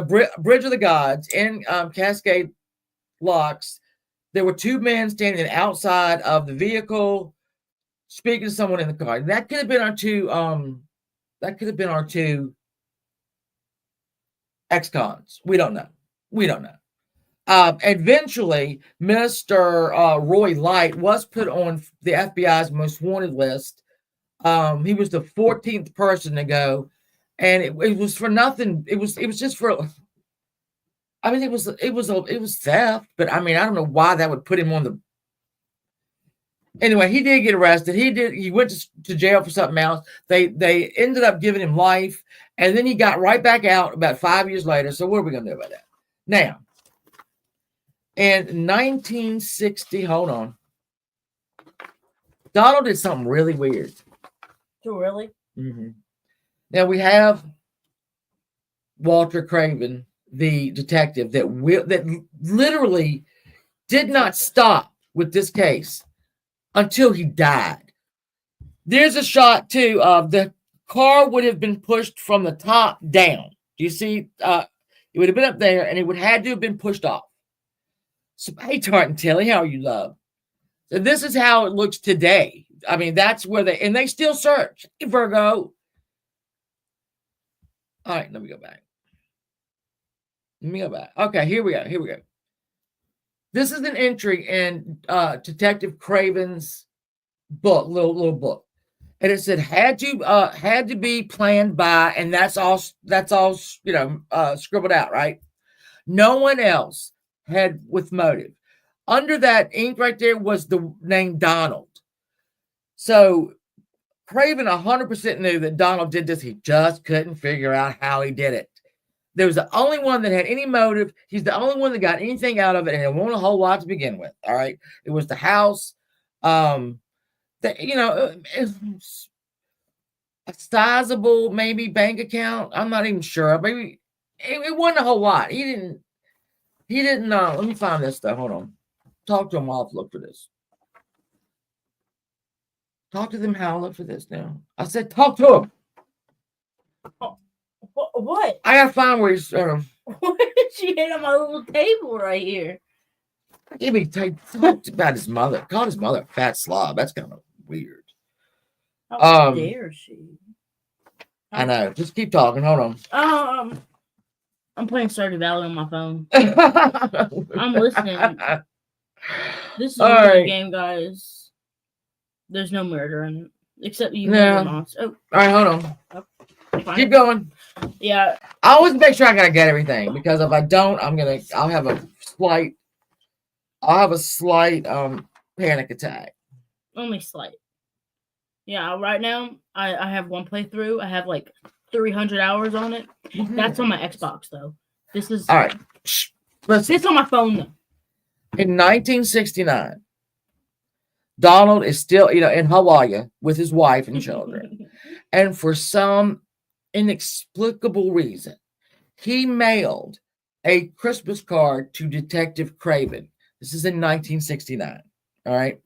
bridge of the gods in Cascade Locks. There were 2 men standing outside of the vehicle, speaking to someone in the car. That could have been our 2. That could have been our 2 ex-cons. We don't know. Eventually, Mr. Roy Light was put on the FBI's most wanted list. He was the 14th person to go, and it was for nothing. It was just for. I mean, it was theft, but I mean, I don't know why that would put him on the. Anyway, he did get arrested. He went to jail for something else. They ended up giving him life, and then he got right back out about 5 years later. So what are we gonna do about that? Now, in 1960, hold on. Donald did something really weird. Oh, really? Mm-hmm. Now we have Walter Craven, the detective that literally did not stop with this case until he died. There's a shot too of the car would have been pushed from the top down. Do you see? It would have been up there, and it would had to have been pushed off. So, hey, Tartan Tilly, how are you, love? So this is how it looks today. I mean, that's where they still search. Hey, Virgo. All right, let me go back. Okay, here we go. This is an entry in Detective Craven's book, little book, and it said had to be planned by, and that's all scribbled out, right? No one else had with motive. Under that ink right there was the name Donald. So Craven 100% knew that Donald did this. He just couldn't figure out how he did it. There was the only one that had any motive. He's the only one that got anything out of it, and it wasn't a whole lot to begin with. All right, it was the house, a sizable maybe bank account. I'm not even sure. Maybe it wasn't a whole lot. He didn't. He didn't know. Let me find this stuff. Hold on. Talk to him while I look for this. Talk to them how I look for this now. I said talk to him. What? I gotta find where he's. What did she hit on my little table right here? Give me talk about his mother. Called his mother a fat slob. That's kind of weird. How dare she? I know. Just keep talking. Hold on. I'm playing Stardew Valley on my phone. I'm listening. This is a weird game, guys. There's no murder in it. Except you murder monster. Oh. Alright, hold on. Oh, keep going. Yeah. I always make sure I gotta get everything, because if I don't, I'll have a slight panic attack. Only slight. Yeah, right now I have one playthrough. I have like 300 hours on it. That's on my Xbox though. This is all right. Listen. It's on my phone though. In 1969, Donald is still, in Hawaii with his wife and children. And for some inexplicable reason, he mailed a Christmas card to Detective Craven. This is in 1969. All right.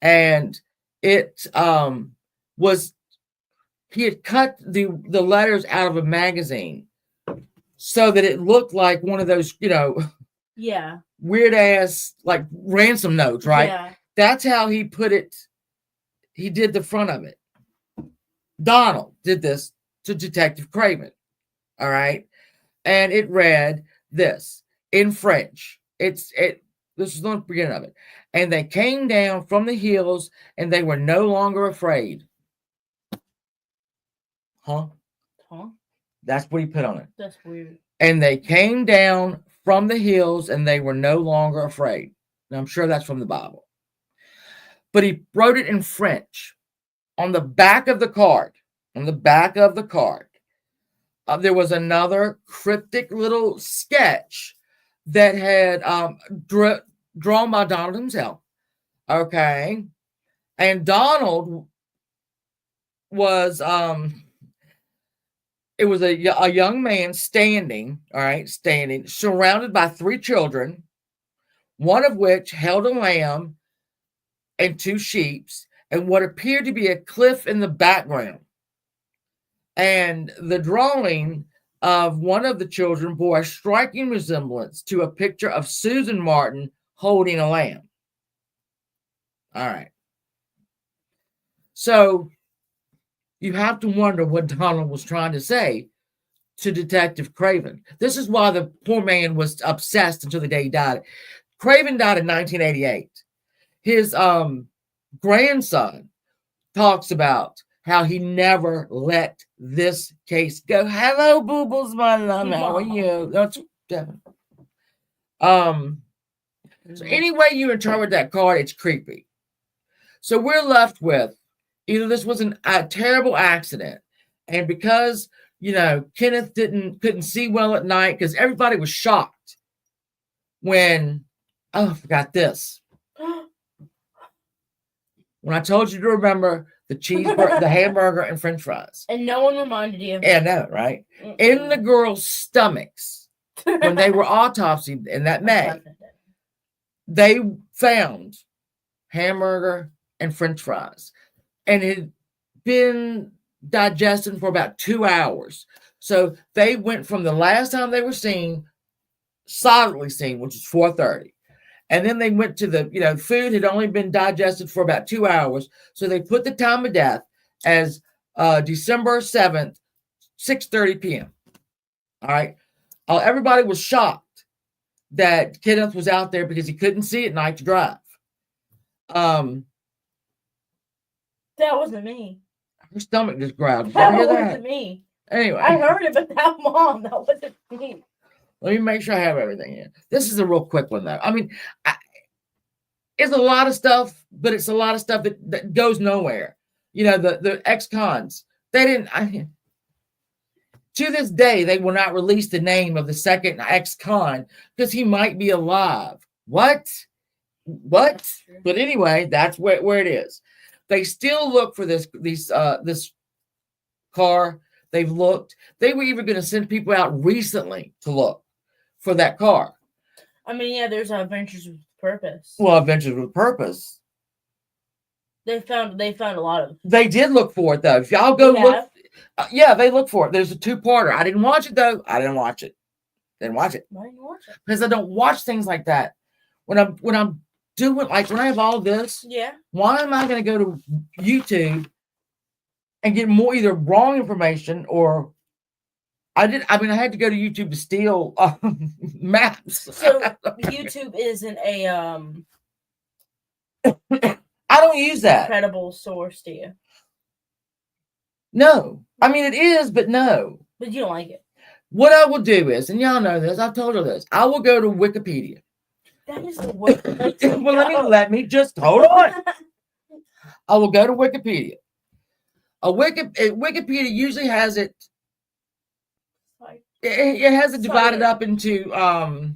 And it was, he had cut the letters out of a magazine so that it looked like one of those, yeah, weird ass like ransom notes, right? Yeah. That's how he put it. He did the front of it. Donald did this to Detective Craven. All right. And it read this in French. This is the beginning of it. And they came down from the hills and they were no longer afraid. Huh? That's what he put on it. That's weird. And they came down from the hills and they were no longer afraid. Now, I'm sure that's from the Bible. But he wrote it in French on the back of the card. On the back of the card. There was another cryptic little sketch that had drawn by Donald himself. Okay. And Donald was it was a young man standing, surrounded by 3 children, one of which held a lamb and 2 sheep, and what appeared to be a cliff in the background. And the drawing of one of the children bore a striking resemblance to a picture of Susan Martin holding a lamb. All right. So you have to wonder what Donald was trying to say to Detective Craven. This is why the poor man was obsessed until the day he died. Craven died in 1988. His grandson talks about how he never let this case go. Hello, boo-boos, my love. How are you? That's Devin. So any way you interpret that card, it's creepy. So we're left with either this was a terrible accident, and because Kenneth couldn't see well at night because everybody was shocked when I forgot this. When I told you to remember the cheeseburger, the hamburger, and French fries. And no one reminded you. Yeah, no, right? Mm-mm. In the girls' stomachs, when they were autopsied in that May, they found hamburger and French fries. And it had been digested for about 2 hours. So they went from the last time they were solidly seen, which was 4:30. And then they went to the, food had only been digested for about 2 hours. So they put the time of death as December 7th, 6:30 p.m. All right. Everybody was shocked that Kenneth was out there because he couldn't see at night to drive. That wasn't me. Her stomach just growled. That wasn't me. Anyway. I heard it, but that wasn't me. Let me make sure I have everything in. This is a real quick one, though. I mean, it's a lot of stuff, but it's a lot of stuff that goes nowhere. The ex-cons, they didn't. To this day, they will not release the name of the second ex-con because he might be alive. What? But anyway, that's where it is. They still look for this car. They've looked. They were even going to send people out recently to look for that car. I mean, yeah, there's Adventures with Purpose. Well, Adventures with Purpose. They found a lot of. They did look for it though. If y'all go look, yeah, they look for it. There's a 2-parter. I didn't watch it though. I didn't watch it. Why didn't you watch it? Because I don't watch things like that. When I'm doing, like, when I have all this, yeah. Why am I going to go to YouTube and get more either wrong information or I had to go to YouTube to steal maps. So YouTube isn't a I don't use that. Incredible source, do you? No. I mean, it is, but no. But you don't like it. What I will do is, and y'all know this, I've told you this, I will go to Wikipedia. That is the worst. Well, let me just hold on. I will go to Wikipedia. Wikipedia usually has it. It has it divided up into, I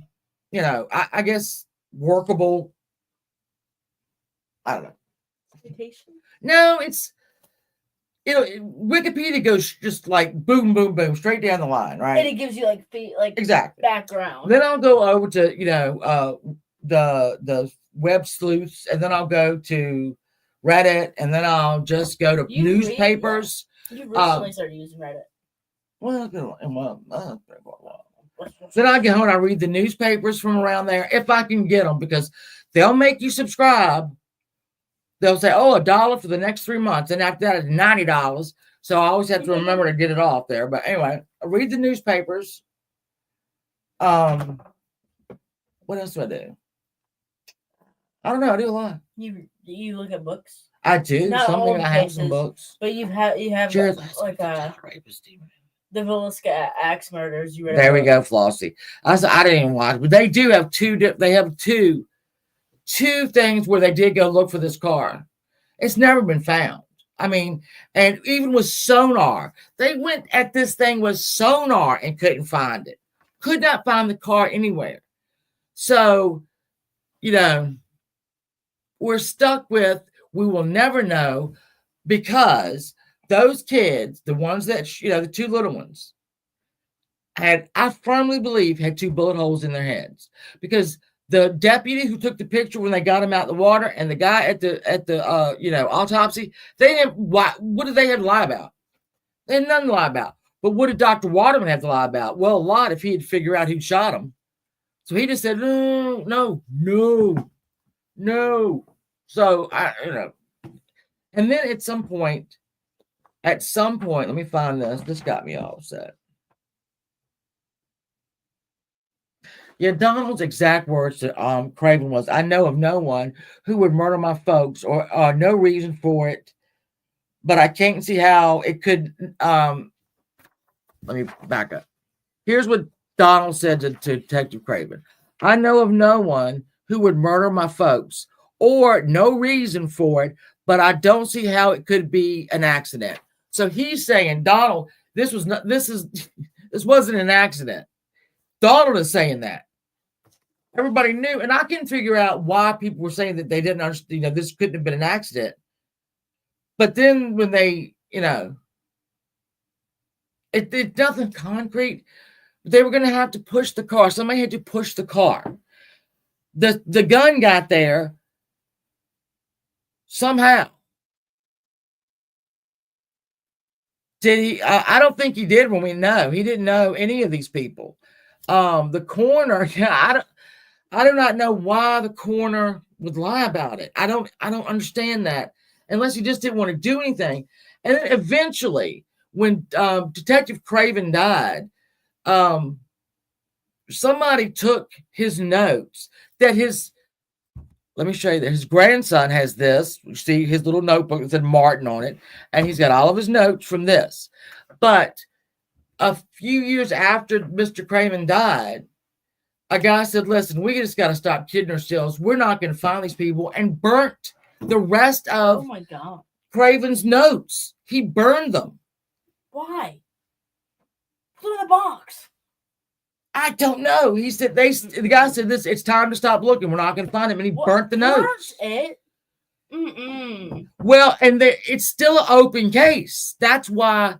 guess workable. I don't know. No, it's Wikipedia goes just like boom, boom, boom, straight down the line, right? And it gives you like exactly background. Then I'll go over to the web sleuths, and then I'll go to Reddit, and then I'll just go to newspapers. You recently started using Reddit. Well, then I get home and I read the newspapers from around there if I can get them, because they'll make you subscribe. They'll say, $1 for the next 3 months. And after that, it's $90. So I always have to remember to get it off there. But anyway, I read the newspapers. What else do I do? I don't know. I do a lot. You look at books? I do. I have some books. But you have the Villisca Axe Murders. You read there we go, Flossie. I didn't even watch, but they do have two things where they did go look for this car. It's never been found. I mean, and even with sonar, they went at this thing with sonar and couldn't find it. Could not find the car anywhere. So, we're stuck with, we will never know, because those kids, the ones that, the 2 little ones, I firmly believe, had 2 bullet holes in their heads, because the deputy who took the picture when they got him out of the water and the guy at the autopsy, they didn't. What did they have to lie about? They had nothing to lie about. But what did Dr. Waterman have to lie about? Well, a lot, if he had figured out who shot him. So he just said, no. So and then at some point, let me find this. This got me all upset. Yeah, Donald's exact words to Craven was, "I know of no one who would murder my folks, or no reason for it, but I can't see how it could." Let me back up. Here's what Donald said to Detective Craven: "I know of no one who would murder my folks, or no reason for it, but I don't see how it could be an accident." So he's saying, Donald, this wasn't an accident. Donald is saying that. Everybody knew, and I can figure out why people were saying that they didn't understand, this couldn't have been an accident. But then when they, it's nothing concrete. They were going to have to push the car. Somebody had to push the car. The gun got there somehow. Did he? I don't think he did. When we know, he didn't know any of these people. The coroner, I do not know why the coroner would lie about it. I don't understand that, unless he just didn't want to do anything. And then eventually, when Detective Craven died, somebody took his notes that let me show you that his grandson has this. You see his little notebook that said Martin on it, and he's got all of his notes from this. But a few years after Mr. Craven died, a guy said, "Listen, we just got to stop kidding ourselves. We're not going to find these people," and burnt the rest of Craven's notes. He burned them. Why? Put them in a box. I don't know. He said the guy said this. It's time to stop looking. We're not going to find him, and he burnt the notes. It. Well, and it's still an open case. That's why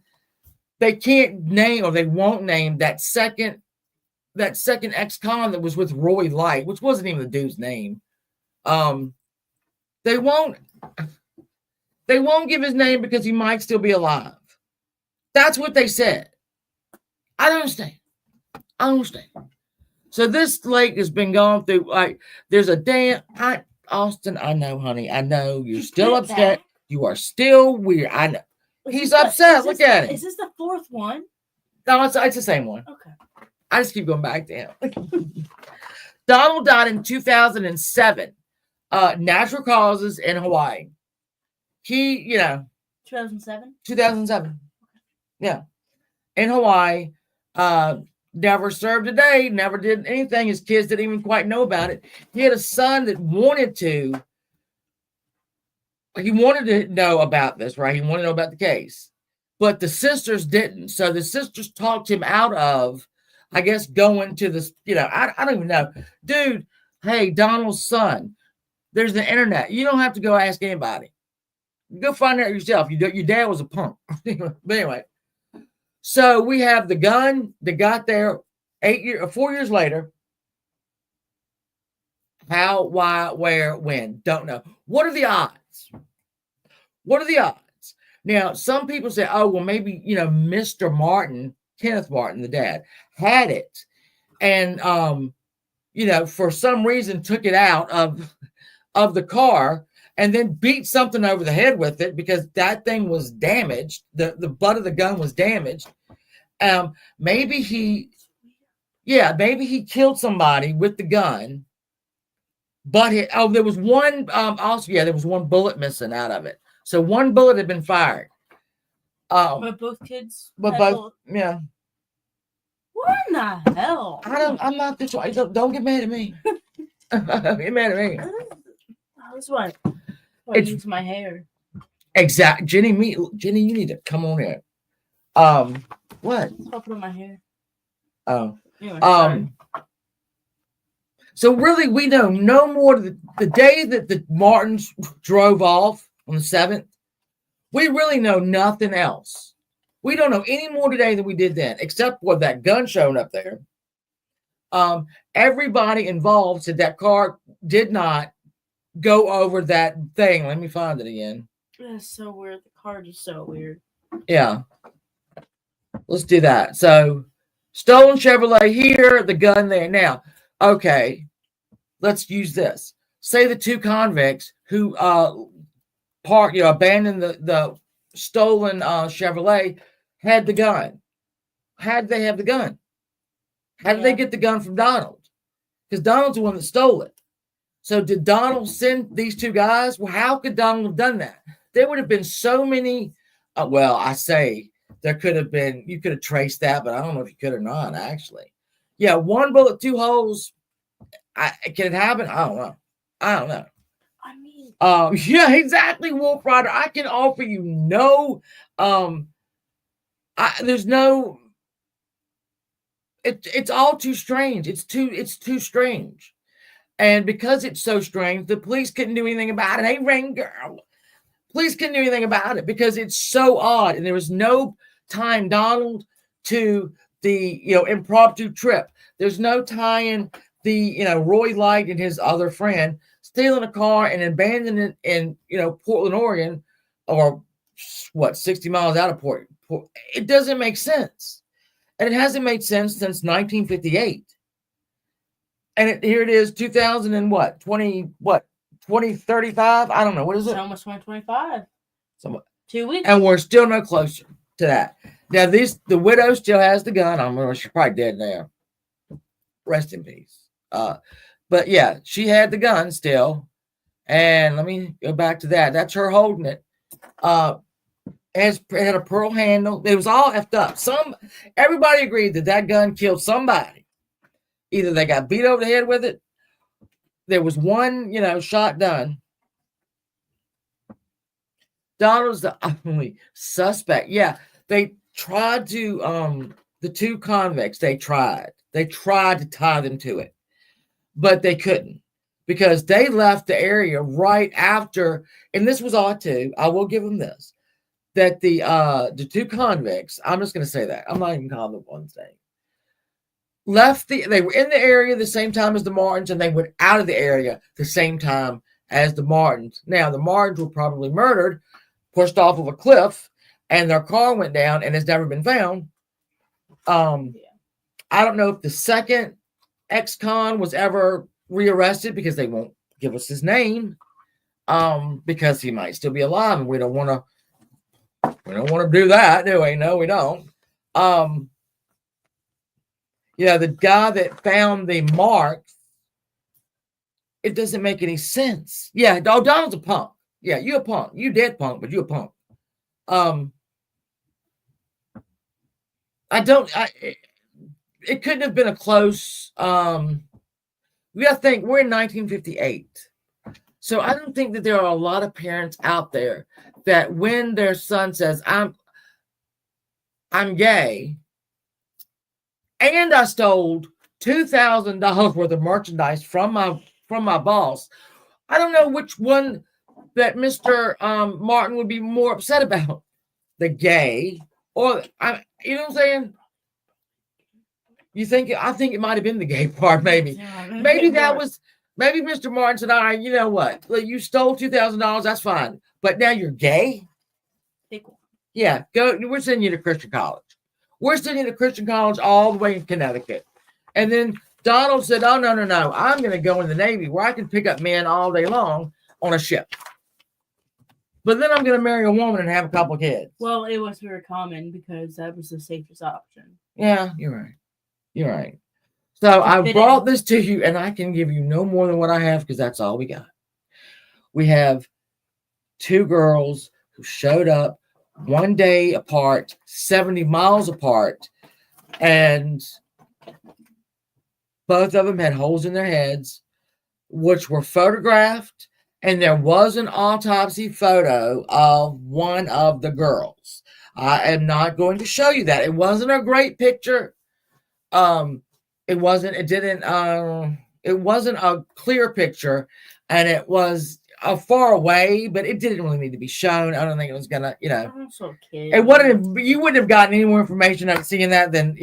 they can't name, or they won't name, that second that second ex-con that was with Roy Light, which wasn't even the dude's name. They won't give his name because he might still be alive. That's what they said. I don't understand. So this lake has been going through, like, there's a damn, Austin, I know, honey. I know you're still upset. Back. You are still weird. I know. He's upset. Look at him. Is this the fourth one? No, it's the same one. Okay. I just keep going back to him. Donald died in 2007. Natural causes in Hawaii. He, 2007? 2007. Yeah. In Hawaii. Never served a day, never did anything. His kids didn't even quite know about it. He had a son that wanted to know about this, right? He wanted to know about the case. But the sisters didn't. So the sisters talked him out of, I guess, going to this, I don't even know. Dude, hey, Donald's son, there's the internet. You don't have to go ask anybody. Go find out yourself. Your dad was a punk. But anyway. So we have the gun that got there 4 years later. How, why, where, when? Don't know. What are the odds? Now, some people say, oh, well, maybe, Mr. Martin, Kenneth Martin, the dad, had it. And, for some reason took it out of the car and then beat something over the head with it because that thing was damaged. The butt of the gun was damaged. Maybe he killed somebody with the gun. But there was one. There was one bullet missing out of it. So one bullet had been fired. But both kids. Yeah. What in the hell? I'm not this way. Don't get mad at me. Get mad at me. That's why. It's my hair. Exactly, Jenny. You need to come on here. What? I'll put on my hair. Oh. Anyway, so really, we know no more. The day that the Martins drove off on the 7th, we really know nothing else. We don't know any more today than we did then, except for that gun showing up there. Everybody involved said that car did not go over that thing. Let me find it again. That's so weird. The card is so weird. Yeah. Let's do that. So, stolen Chevrolet here, the gun there. Now, okay, let's use this. Say the two convicts who abandoned the stolen Chevrolet had the gun. How did they have the gun? How did they get the gun from Donald? Because Donald's the one that stole it. So did Donald send these two guys? Well, how could Donald have done that? There would have been so many. There could have been, you could have traced that, but I don't know if you could or not, actually. Yeah, one bullet, two holes. Can it happen? I don't know. I mean. Yeah, exactly, Wolf Rider. I can offer you no, there's no, it's all too strange. It's too strange. And because it's so strange, the police couldn't do anything about it. Hey, Rain Girl. Police couldn't do anything about it because it's so odd. And there was no tying Donald to the, impromptu trip. There's no tying the, Roy Light and his other friend stealing a car and abandoning it in, Portland, Oregon, or 60 miles out of Portland. It doesn't make sense. And it hasn't made sense since 1958. And here it is, 2035? I don't know. What is it? It's almost 2025. 2 weeks. And we're still no closer to that. Now, the widow still has the gun. She's probably dead now. Rest in peace. But yeah, she had the gun still. And let me go back to that. That's her holding it. It had a pearl handle. It was all effed up. Everybody agreed that gun killed somebody. Either they got beat over the head with it. There was one, shot done. Donald's the only suspect. Yeah, they tried to, the two convicts, they tried to tie them to it, but they couldn't because they left the area right after, and this was odd too. I will give them this, that the two convicts, I'm just going to say that. I'm not even calling them one thing. they were in the area the same time as the Martins, and they went out of the area the same time as the Martins. Now, the Martins were probably murdered, pushed off of a cliff, and their car went down and has never been found. I don't know if the second ex-con was ever rearrested because they won't give us his name, because he might still be alive, and we don't want to do that, do we? No, we don't. The guy that found the marks, it doesn't make any sense. Yeah, Donald's a punk. Yeah, you a punk. You dead punk, but you a punk. It couldn't have been a close. We got to think we're in 1958, so I don't think that there are a lot of parents out there that when their son says, "I'm gay," and I stole $2,000 worth of merchandise from my boss, I don't know which one that Mr. Martin would be more upset about, the gay or you know what I'm saying? You think? I think it might have been the gay part, maybe. Maybe Mr. Martin said, "All right, you know what? You stole $2,000. That's fine, but now you're gay." Yeah, go. We're sending you to Christian college. We're sending you to Christian college all the way in Connecticut. And then Donald said, "Oh, no. I'm going to go in the Navy where I can pick up men all day long on a ship. But then I'm going to marry a woman and have a couple of kids." Well, it was very common because that was the safest option. Yeah, you're right. You're right. So I brought this to you, and I can give you no more than what I have because that's all we got. We have two girls who showed up one day apart, 70 miles apart, and both of them had holes in their heads, which were photographed, and there was an autopsy photo of one of the girls. I am not going to show you that. It wasn't a great picture. It wasn't a clear picture, and it was far away, but it didn't really need to be shown. I don't think it was gonna, I'm so kidding. It wouldn't. You wouldn't have gotten any more information out of seeing that than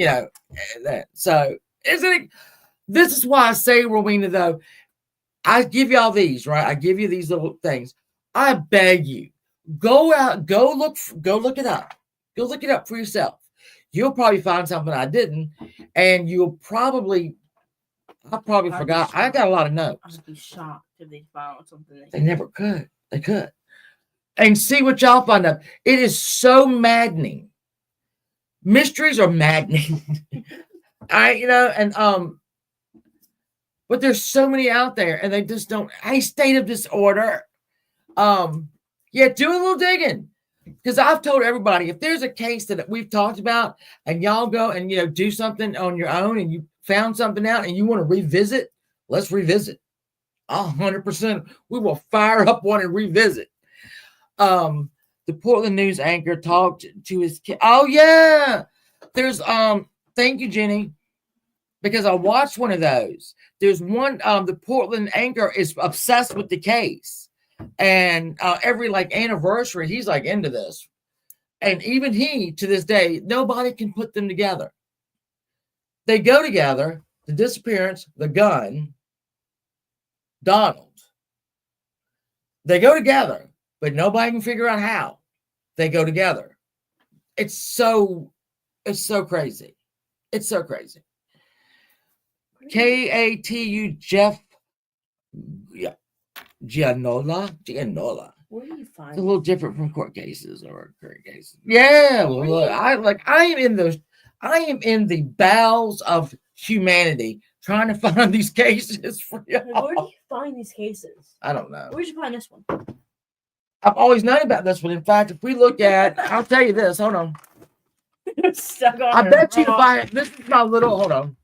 that. So isn't it? This is why I say, Rowena, though, I give y'all these, right? I give you these little things. I beg you, go out, go look it up. Go look it up for yourself. You'll probably find something I didn't, and I probably forgot. I got a lot of notes. I'd be shocked if they found something. They never could. They could. And see what y'all find out. It is so maddening. Mysteries are maddening. But there's so many out there, and they just don't. A state of disorder. Do a little digging. Because I've told everybody, if there's a case that we've talked about and y'all go and, do something on your own and you found something out and you want to revisit, let's revisit. 100%. We will fire up one and revisit. The Portland news anchor talked to his kid. Oh, yeah. There's, thank you, Jenny, because I watched one of those. There's one, the Portland anchor is obsessed with the case. And every anniversary, he's into this. And even he, to this day, nobody can put them together. They go together, the disappearance, the gun, Donald. They go together, but nobody can figure out how they go together. It's so crazy. It's so crazy. Katu Jeff. Yeah. Gianola. Where do you find it's a little different from court cases or current cases. Yeah, well, look, I am in the bowels of humanity trying to find these cases for you. Where do you find these cases? I don't know. Where'd you find this one? I've always known about this one. In fact, if we look at, I'll tell you this. Hold on. Stuck on I bet you this is my little. Hold on.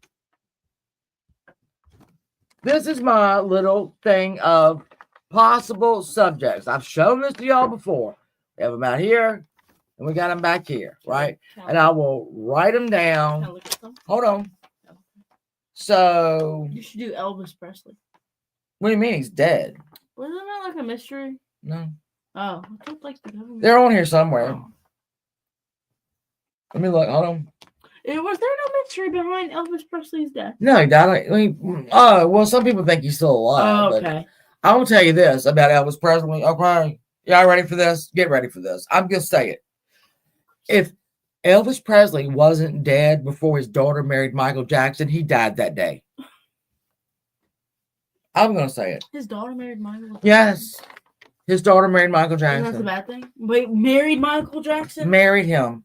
This is my little thing of possible subjects. I've shown this to y'all before. We have them out here, and we got them back here, right? And I will write them down. Hold on. So you should do Elvis Presley. What do you mean he's dead? Wasn't that like a mystery? No. Oh, I thought the government. They're on here somewhere. Let me look. Hold on. Was there no mystery behind Elvis Presley's death? No, he died. Well, some people think he's still alive. Oh, But okay. I will tell you this about Elvis Presley. Okay, y'all ready for this? Get ready for this. I'm gonna say it. If Elvis Presley wasn't dead before his daughter married Michael Jackson, he died that day. I'm gonna say it. His daughter married Michael Jackson? Yes. His daughter married Michael Jackson. Isn't that the bad thing? Wait, married Michael Jackson? Married him.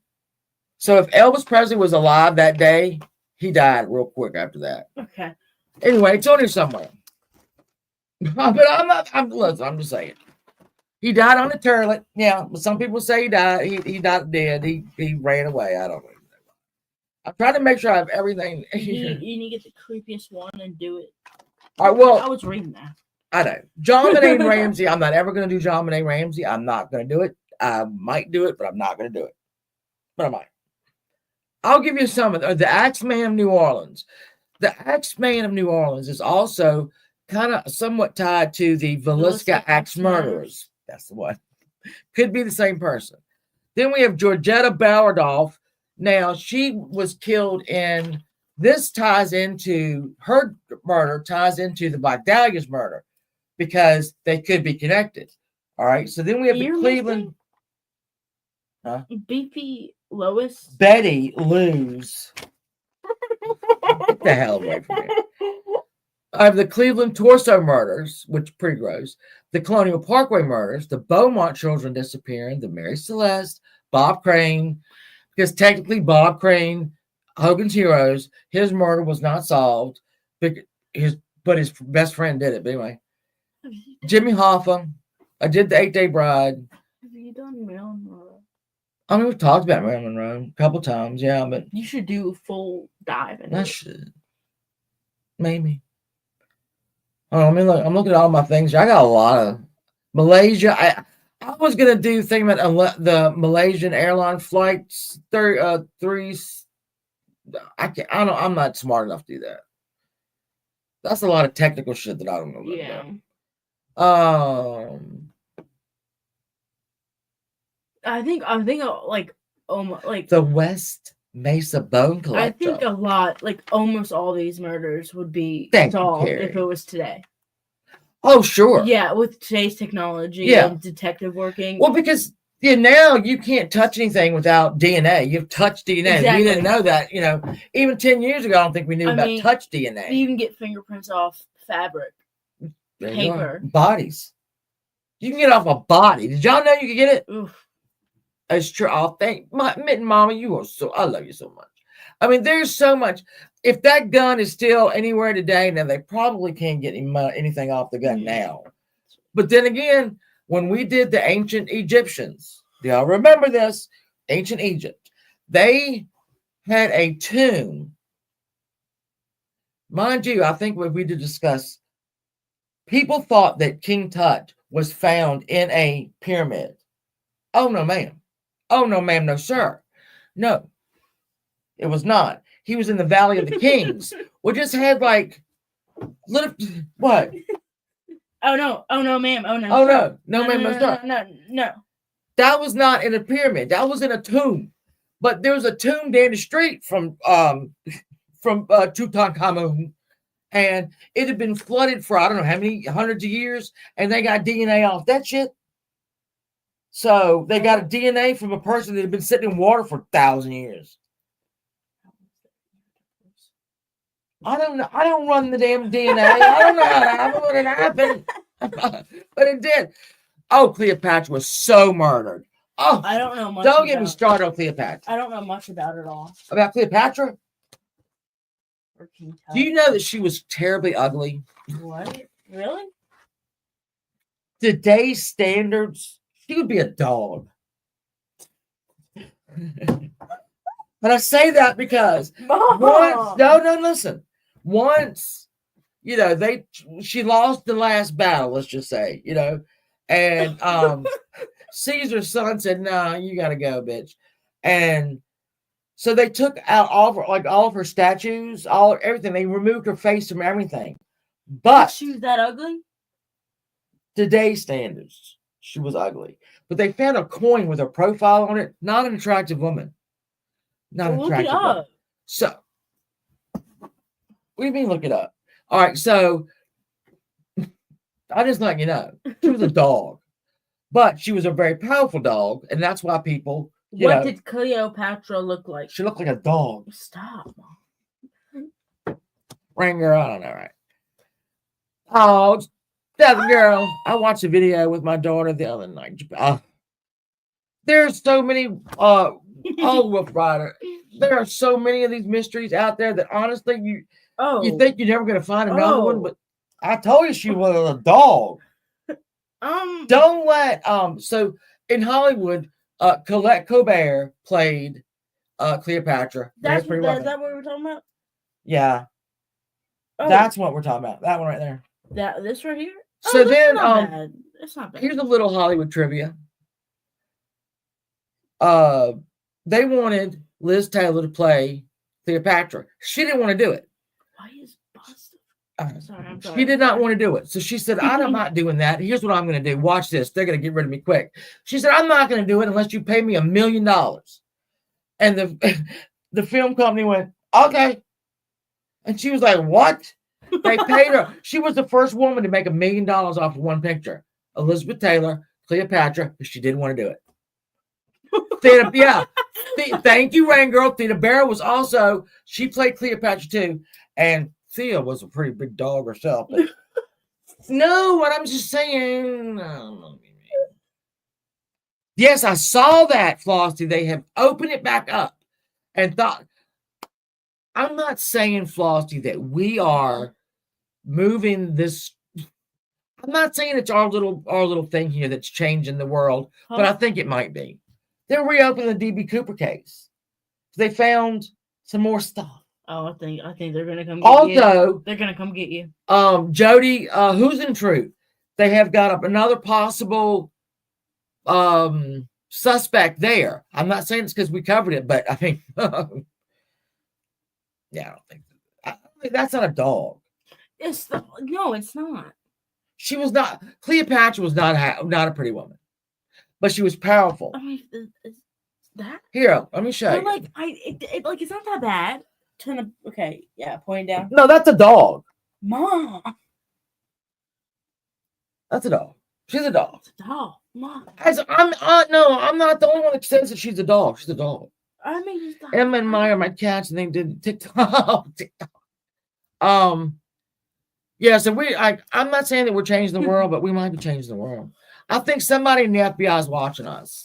So if Elvis Presley was alive that day, he died real quick after that. Okay. Anyway, it's on here somewhere. But I'm just saying. He died on the toilet. Yeah, but some people say he died. He not dead. He ran away. I don't know. I'm trying to make sure I have everything. You need to get the creepiest one and do it. All right, well, I was reading that. I know. John Benet Ramsey. I'm not ever going to do John Benet Ramsey. I'm not going to do it. I might do it, but I'm not going to do it. But I might. I'll give you some of the Axeman of New Orleans. The Axeman of New Orleans is also kind of somewhat tied to the Villisca Axe murderers. That's the one. Could be the same person. Then we have Georgetta Bowerdolf. Now, she was killed in, this ties into, her murder ties into the Vigdalia's murder because they could be connected. All right. So then we have the Cleveland. Huh? Beefy Lois. Betty Lou's. Get the hell away from me. I have the Cleveland Torso murders, which is pretty gross. The Colonial Parkway murders, the Beaumont children disappearing, the Mary Celeste, Bob Crane, because technically Bob Crane, Hogan's Heroes, his murder was not solved, but his best friend did it. But anyway, Jimmy Hoffa, I did the 8-Day Bride. Have you done Marilyn Monroe? I mean, we've talked about Marilyn Monroe a couple times, yeah, but you should do a full dive into it. I should. Maybe. Oh, I mean, look, I'm looking at all my things. I got a lot of Malaysia. I was gonna do thing about the Malaysian airline flights. Three. I can't. I don't. I'm not smart enough to do that. That's a lot of technical shit that I don't know about. Yeah. I think like the West Mesa Bone Collector. I think a lot, like almost all these murders would be solved if it was today. Oh, sure. Yeah, with today's technology and detective working. Well, because now you can't touch anything without DNA. You've touched DNA. Exactly. We didn't know that. Even 10 years ago, I don't think we knew about touch DNA. You can get fingerprints off fabric, paper, bodies. You can get off a body. Did y'all know you could get it? Oof. It's true. I'll thank my Mitten Mama. I love you so much. I mean, there's so much. If that gun is still anywhere today, now they probably can't get anything off the gun now. But then again, when we did the ancient Egyptians, do y'all remember this? Ancient Egypt. They had a tomb. Mind you, I think what we did discuss, people thought that King Tut was found in a pyramid. Oh, no, ma'am. Oh, no, ma'am. No, sir. No, it was not. He was in the Valley of the Kings, which just had like little what? Oh no, ma'am. Oh no. Oh no, no, ma'am. No, sir. No. That was not in a pyramid. That was in a tomb. But there was a tomb down the street from Tutankhamun, and it had been flooded for I don't know how many hundreds of years, and they got DNA off that shit. So they got a DNA from a person that had been sitting in water for 1,000 years. I don't know. I don't run the damn DNA. I don't know how it happened. But it did. Oh, Cleopatra was so murdered. Oh, I don't know much. Don't get me started on Cleopatra. I don't know much about it all. About Cleopatra? Do you know that she was terribly ugly? What? Really? Today's standards, she would be a dog. But I say that because listen. Once, she lost the last battle, let's just say, and Caesar's son said, "No, you gotta go, bitch." And so they took out all of her statues, everything. They removed her face from everything. But she was that ugly? Today's standards, she was ugly. But they found a coin with her profile on it. Not an attractive woman. Not an attractive woman. So, what do you mean look it up? All right, so I just let you know. She was a dog. But she was a very powerful dog, and that's why people, What did Cleopatra look like? She looked like a dog. Stop. Ranger, I don't know, right? Oh, that's a girl. I watched a video with my daughter the other night. There's so many, Wolf Rider. There are so many of these mysteries out there that honestly, you think you're never going to find another one, but I told you she was a dog. Don't let so in Hollywood, Colette Colbert played Cleopatra. Is that what we're talking about? Yeah. That's what we're talking about. That one right there. This right here? So then it's not bad. Here's a little Hollywood trivia. They wanted Liz Taylor to play Cleopatra. She didn't want to do it. Why is busted? I'm sorry. She did not want to do it. So she said, I'm not doing that. Here's what I'm going to do. Watch this. They're going to get rid of me quick. She said, I'm not going to do it unless you pay me $1 million. And the film company went, okay. And she was like, what? They paid her. She was the first woman to make $1 million off of one picture. Elizabeth Taylor, Cleopatra, but she didn't want to do it. Thank you, Rain Girl. Thea Barrow was also, she played Cleopatra too. And Thea was a pretty big dog herself. But no, what I'm just saying. Yes, I saw that, Flossie. They have opened it back up and thought, I'm not saying, Flossie, that we are moving this. I'm not saying it's our little thing here that's changing the world, but I think it might be. They're reopening the D.B. Cooper case. They found some more stuff. Oh, I think they're gonna come get you. Also, they're gonna come get you. Jody, who's in truth? They have got another possible suspect there. I'm not saying it's because we covered it, but I mean, yeah, I don't think that's not a dog. No, it's not. She was not. Cleopatra was not a pretty woman, but she was powerful. I mean, that here, let me show you. It's not that bad. Okay, yeah, point down. No, that's a dog. Mom. That's a dog. She's a dog. It's a dog. Mom. I'm not the only one that says that she's a dog. She's a dog. I mean, Emma and Maya, my cats, and they did TikTok. Yeah, so I'm not saying that we're changing the world, but we might be changing the world. I think somebody in the FBI is watching us.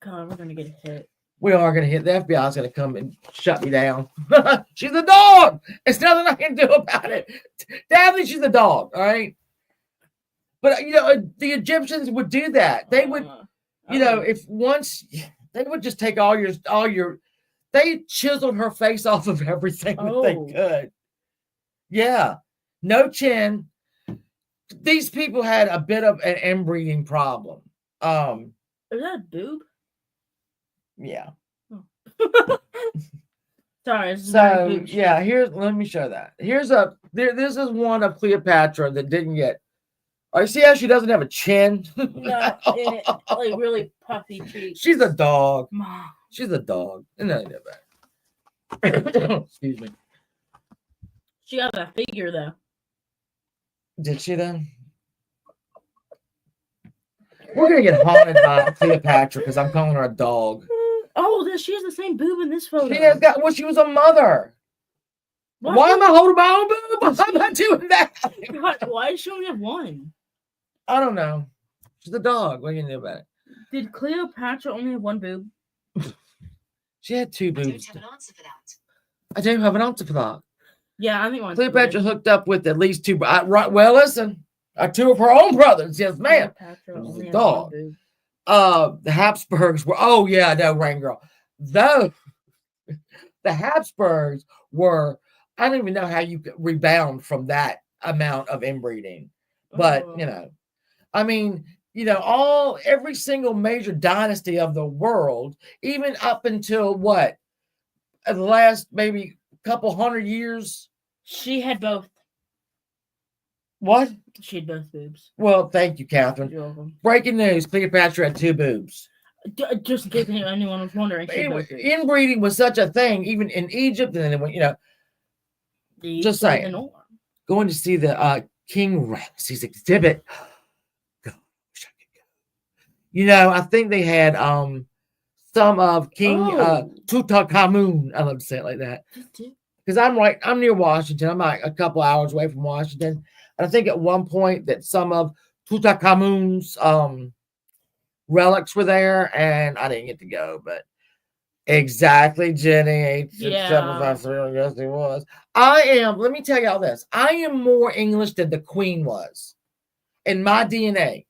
God, we're gonna get hit. We are gonna hit. The FBI is gonna come and shut me down. She's a dog. It's nothing I can do about it. Definitely, she's a dog. All right. But the Egyptians would do that. They would, if once they would just take all your. They chiseled her face off of everything that they could. Yeah, no chin. These people had a bit of an inbreeding problem. Is that a boob? Yeah. Oh. Sorry. So yeah, let me show that. This is one of Cleopatra that didn't get. You see how she doesn't have a chin? No, like really puffy cheeks. She's a dog. Mom. She's a dog. And nothing bad. Excuse me. She got that figure though. Did she then? We're gonna get haunted by Cleopatra because I'm calling her a dog. Oh, she has the same boob in this photo. She has got. Well, she was a mother. Why am I holding my own boob? I'm not doing that. Why does she only have one? I don't know. She's a dog. What are you gonna do about it? Did Cleopatra only have one boob? She had two boobs. I don't have an answer for that. I don't have an answer for that. Yeah, I think Cleopatra hooked up with at least two. Well, listen, two of her own brothers. Yes, ma'am. Only dog. The Habsburgs were. Oh yeah, I know, Rain Girl. Though the Habsburgs were. I don't even know how you could rebound from that amount of inbreeding, but I mean, every single major dynasty of the world, even up until the last maybe couple 100 years. She had both. What? She had both boobs. Well, thank you, Catherine. You're welcome. Breaking news: Cleopatra had two boobs. Just in case anyone was wondering. Anyway, inbreeding was such a thing, even in Egypt, and then it went, just saying. Going to see the King Ramses exhibit. God, I think they had some of King Tutankhamun. I love to say it like that. Because I'm near Washington. I'm like a couple hours away from Washington. And I think at one point that some of Tutankhamun's relics were there, and I didn't get to go, but exactly, Jenny. 86753. Yes, he was. Let me tell y'all this. I am more English than the Queen was in my DNA.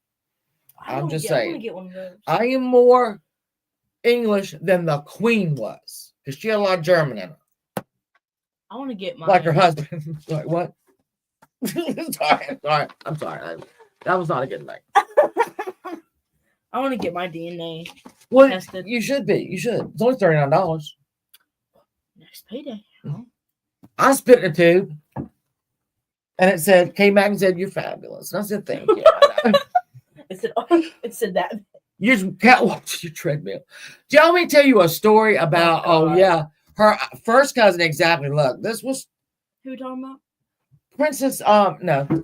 I'm just saying. I want to get one of those. I am more English than the Queen was because she had a lot of German in her. I want to get mine. Like her husband. Sorry, what? sorry. I'm sorry. That was not a good night. I want to get my DNA tested. You should be. You should. It's only $39. Next payday. I spit in a tube, and it said, came back and said, "You're fabulous." And I said, "Thank you." it said that. You just can't watch your treadmill. Do you want me to tell you a story about? Her first cousin. Exactly. Look, this was. Who are you talking about? Princess.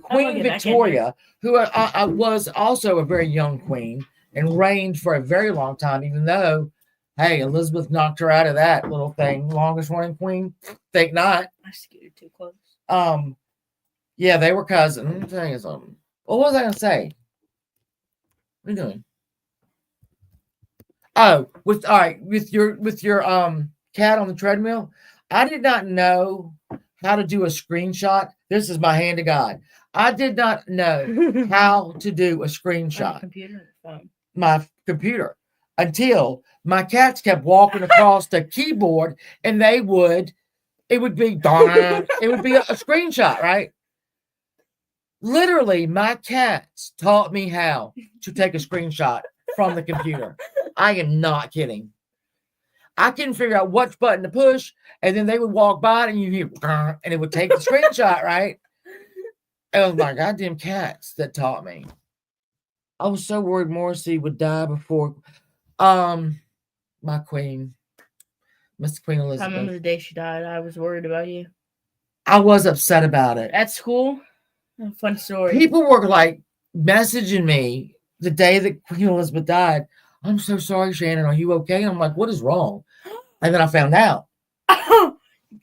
Queen Victoria, who was also a very young queen. And reigned for a very long time, even though, hey, Elizabeth knocked her out of that little thing. Longest running queen? Think not. I scooted too close. Yeah, they were cousins. Let me tell you something. What was I gonna say? What are you doing? Oh, with your cat on the treadmill. I did not know how to do a screenshot. This is my hand to God. I did not know how to do a screenshot. Computer or phone? My computer, until my cats kept walking across the keyboard, and it would be a screenshot, right? Literally, my cats taught me how to take a screenshot from the computer. I am not kidding. I couldn't figure out which button to push, and then they would walk by, and you hear, and it would take the screenshot, right? It was my goddamn cats that taught me. I was so worried Morrissey would die before my queen, Miss Queen Elizabeth. I remember the day she died. I was worried about you. I was upset about it. At school? Fun story. People were like messaging me the day that Queen Elizabeth died. I'm so sorry, Shannon. Are you okay? And I'm like, what is wrong? And then I found out.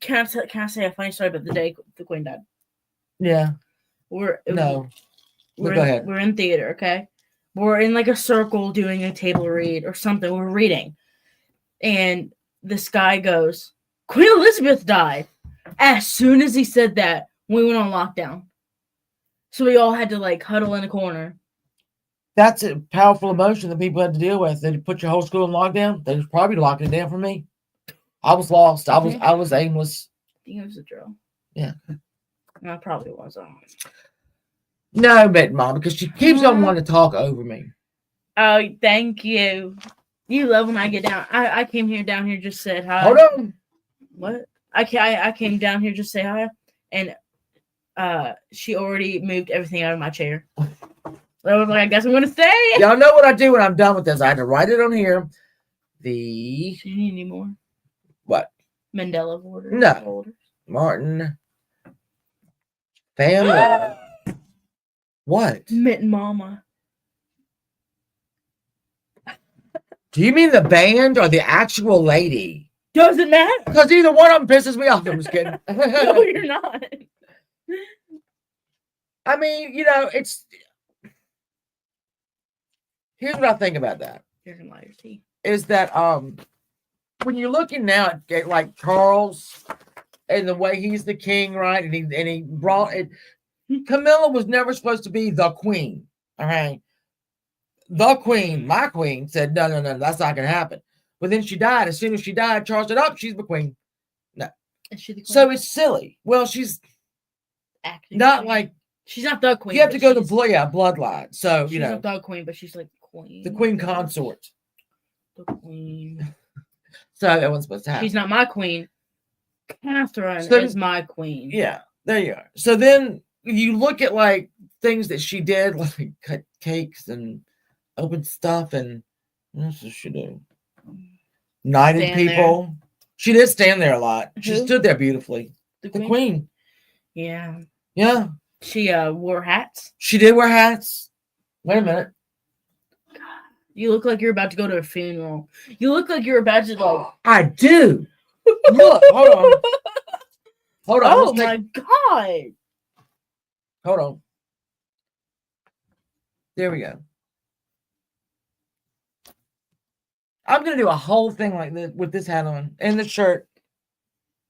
Can I say a funny story about the day the Queen died? Yeah. We're go ahead. We're in theater, okay? We're in like a circle doing a table read or something. We're reading. And this guy goes, Queen Elizabeth died. As soon as he said that, we went on lockdown. So we all had to like huddle in a corner. That's a powerful emotion that people had to deal with. They put your whole school in lockdown. They was probably locking it down for me. I was lost. I was aimless. I think it was a drill. Yeah. No, it probably was. No, but Mom, because she keeps on wanting to talk over me. Oh, thank you. You love when I get down. I came down here just said hi. Hold on. What? I came down here just to say hi, and she already moved everything out of my chair. I was like, I guess I'm gonna stay. Y'all know what I do when I'm done with this. I had to write it on here. Do you need any more? What? Mandela orders. No. Martin. Family. What? Mitten Mama. Do you mean the band or the actual lady? Doesn't matter. Because either one of them pisses me off. I'm just kidding. No, you're not. I mean, it's... Here's what I think about that. You're gonna lie your teeth. Is that when you're looking now at like Charles and the way he's the king, right? And he brought it. Camilla was never supposed to be the queen. All right. The queen, my queen, said, no, that's not gonna happen. But then she died. As soon as she died, Charles said, "Oh, she's the queen." No. Is she the queen? So it's silly. Well, she's acting not queen. Like she's not the queen. You have to go to bloodline. So she's not the queen, but she's like queen. The queen consort. The queen. So that wasn't supposed to happen. She's not my queen. Catherine is my queen. Yeah, there you are. So then you look at like things that she did, like cut cakes and open stuff, and What does she do? Knighted Stand there. people. She did stand there a lot. She Who? stood there beautifully. The The queen? queen. Yeah. Yeah. She wore hats. She did wear hats. Wait a minute. You look like you're about to go to a funeral. You look like you're about to like. I do. Look, hold on. Hold on. Oh my god. Hold on. There we go. I'm gonna do a whole thing like this with this hat on and the shirt.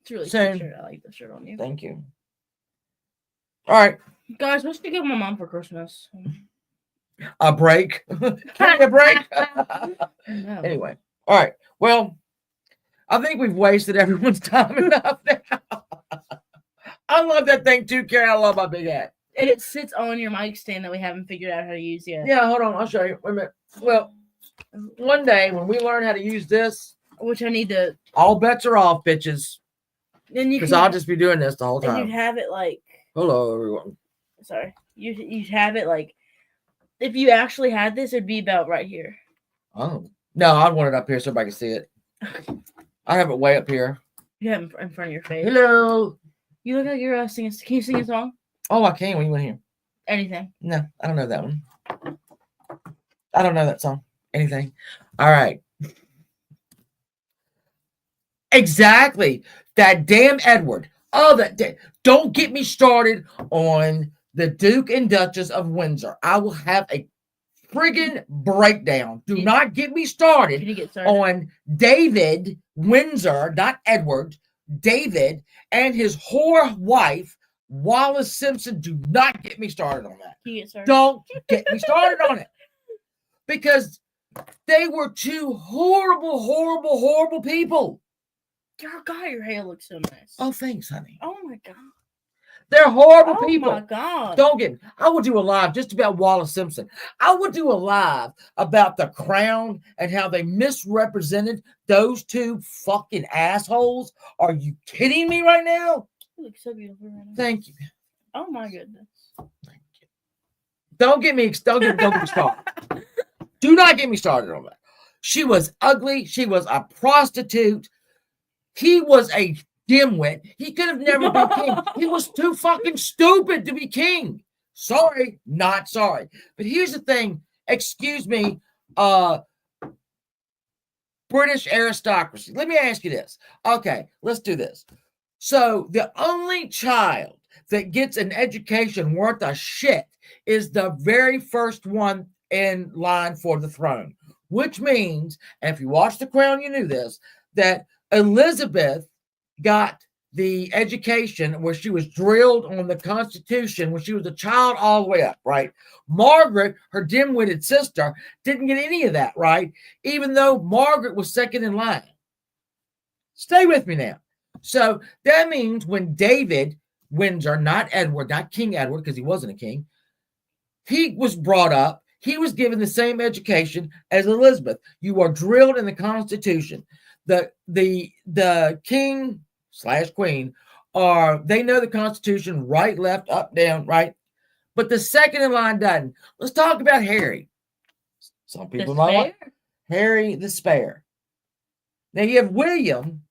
It's a really Same. cute shirt. I like the shirt on you. Thank you. All right. Guys, what should we give my mom for Christmas? A break. Give me a break. No. Anyway. All right. Well, I think we've wasted everyone's time enough now. I love that thing too, Carrie. I love my big hat. And it sits on your mic stand that we haven't figured out how to use yet. Yeah, hold on. I'll show you. Wait a minute. Well, one day when we learn how to use this, Which I need to. all bets are off, bitches. Then you Because can. I'll just be doing this the whole And time. you'd have it like. Hello, everyone. Sorry. You'd have it like. If you actually had this, it'd be about right here. Oh. No, I want it up here so everybody can see it. I have it way up here. You have it in front of your face. Hello. You look like you're singing. Can you sing a song? Oh, I can when you want to hear. Anything. No, I don't know that one. I don't know that song. Anything. All right. Exactly. That damn Edward. Oh, don't get me started on the Duke and Duchess of Windsor. I will have a friggin' breakdown. Do not get me started Can you get started? on David Windsor, not Edward, David and his whore wife, Wallace Simpson. Do not get me started on that. Can you get started? Don't get me started on it. Because they were two horrible, horrible, horrible people. God, your hair looks so nice. Oh, thanks, honey. Oh my god. They're horrible Oh people. my god. Don't get me. I will do a live just about Wallace Simpson. I will do a live about the crown and how they misrepresented those two fucking assholes. Are you kidding me right now? You look so beautiful right now. Thank you. Oh my goodness. Thank you. Don't get me started. Do not get me started on that. She was ugly. She was a prostitute. He was a dimwit. He could have never been king. He was too fucking stupid to be king. Sorry, not sorry. But here's the thing. Excuse me, British aristocracy. Let me ask you this. Okay, let's do this. So the only child that gets an education worth a shit is the very first one in line for the throne, which means, and if you watch The Crown, you knew this, that Elizabeth got the education where she was drilled on the Constitution when she was a child all the way up, right? Margaret, her dim-witted sister, didn't get any of that, right? Even though Margaret was second in line. Stay with me now. So that means when David Windsor, not Edward, not King Edward, because he wasn't a king, he was brought up, he was given the same education as Elizabeth. You are drilled in the Constitution. The king / queen they know the Constitution, right, left, up, down, right? But the second in line doesn't. Let's talk about Harry. Some people know like Harry the Spare. Now you have William.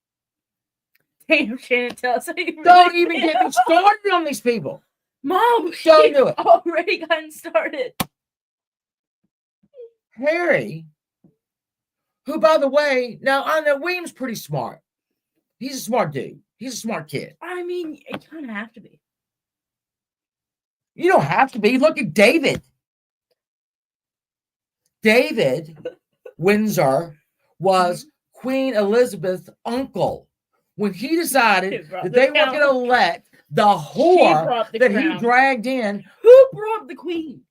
Damn, Shannon, tell us. Don't even get me started on these people. Mom, Don't do it. Already gotten started. Harry, who, by the way, now I know William's pretty smart. He's a smart dude. He's a smart kid. I mean, you kind of have to be. You don't have to be. Look at David. David Windsor was Queen Elizabeth's uncle. When he decided that they were going to let the whore that he dragged in. Who brought the queen?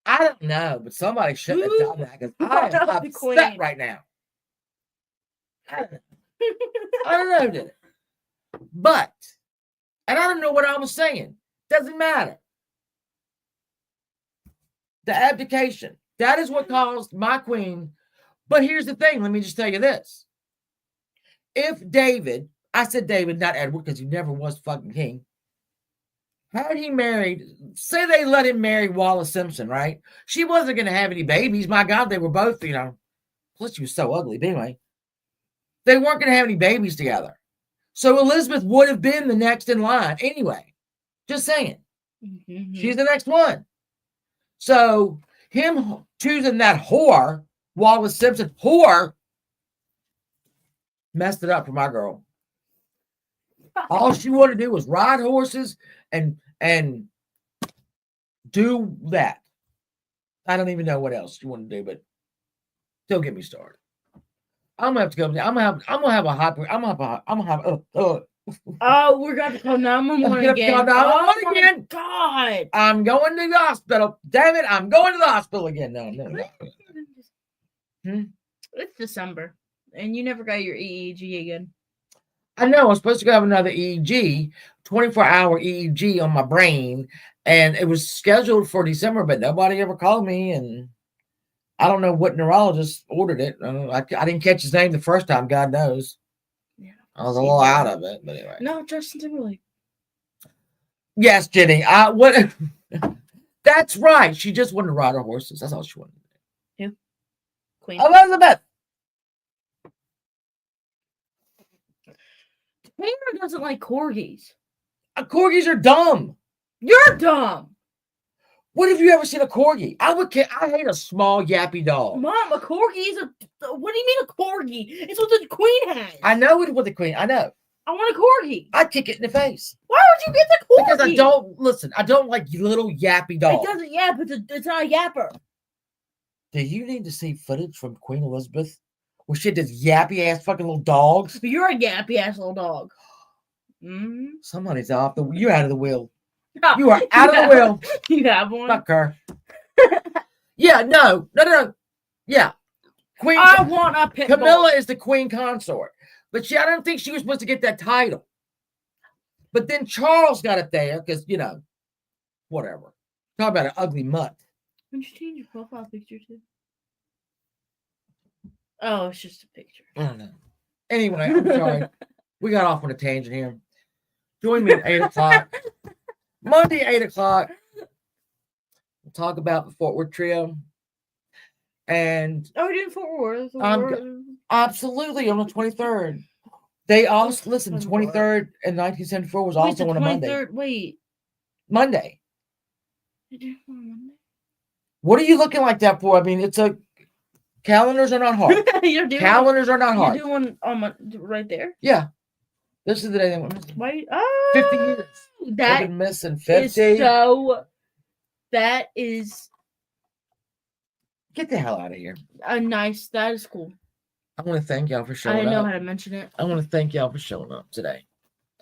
I don't know, but somebody shouldn't have done that because I am upset right now. I don't know who did it. But, and I don't know what I was saying. Doesn't matter. The abdication. That is what caused my queen. But here's the thing. Let me just tell you this. If David, I said David, not Edward, because he never was fucking king. Had he married, say they let him marry Wallace Simpson, right? She wasn't going to have any babies. My God, they were both, Plus, she was so ugly. But anyway, they weren't going to have any babies together. So Elizabeth would have been the next in line anyway. Just saying. Mm-hmm. She's the next one. So him choosing that whore, Wallace Simpson whore, messed it up for my girl. All she wanted to do was ride horses and do that. I don't even know what else she wanted to do, but don't get me started. I'm gonna have to go. I'm gonna have a hot. I'm gonna have. Oh, we're gonna have to call 911 again. Oh my God! I'm going to the hospital. Damn it! I'm going to the hospital again. No. It's December, and you never got your EEG again. I know. I'm supposed to go have another EEG, 24-hour EEG on my brain, and it was scheduled for December, but nobody ever called me, and I don't know what neurologist ordered it. I didn't catch his name the first time. God knows. Yeah, I was a little out of it, but anyway. No, Justin Timberlake. Yes, Jenny. What? That's right. She just wanted to ride her horses. That's all she wanted to do. Who? Queen Elizabeth. Taylor doesn't like corgis. Corgis are dumb. You're dumb. What have you ever seen a corgi? I hate a small yappy dog. Mom, a corgi is a. What do you mean a corgi? It's what the queen has. I know it's what the queen. I know. I want a corgi. I'd kick it in the face. Why would you get the corgi? Because I don't like little yappy dogs. It doesn't yap. It's not a yapper. Do you need to see footage from Queen Elizabeth where she had this yappy ass fucking little dogs? You're a yappy ass little dog. Mm-hmm. Somebody's off the. You're out of the wheel. You are out of the wheel. You have one. Fuck her. Yeah, no. Yeah. Queen. I want a pit bull. Camilla is the queen consort. But I don't think she was supposed to get that title. But then Charles got it there because, whatever. Talk about an ugly mutt. When did you change your profile picture to? Oh, it's just a picture. I don't know. Anyway, I'm sorry. We got off on a tangent here. Join me at 8 o'clock. Monday, 8 o'clock. We'll talk about the Fort Worth Trio. And we're doing Fort Worth. Absolutely on the 23rd. They also listen. The 23rd in 1974 was also on a Monday. Wait, Monday. Monday. What are you looking like that for? I mean, it's a calendars are not hard. Calendars are not hard. You're doing on right there. Yeah, this is the day they went missing. Wait, 50 years. That They've been missing 50. That is. Get the hell out of here. Nice. That is cool. I want to thank y'all for showing up. I didn't know how to mention it. I want to thank y'all for showing up today.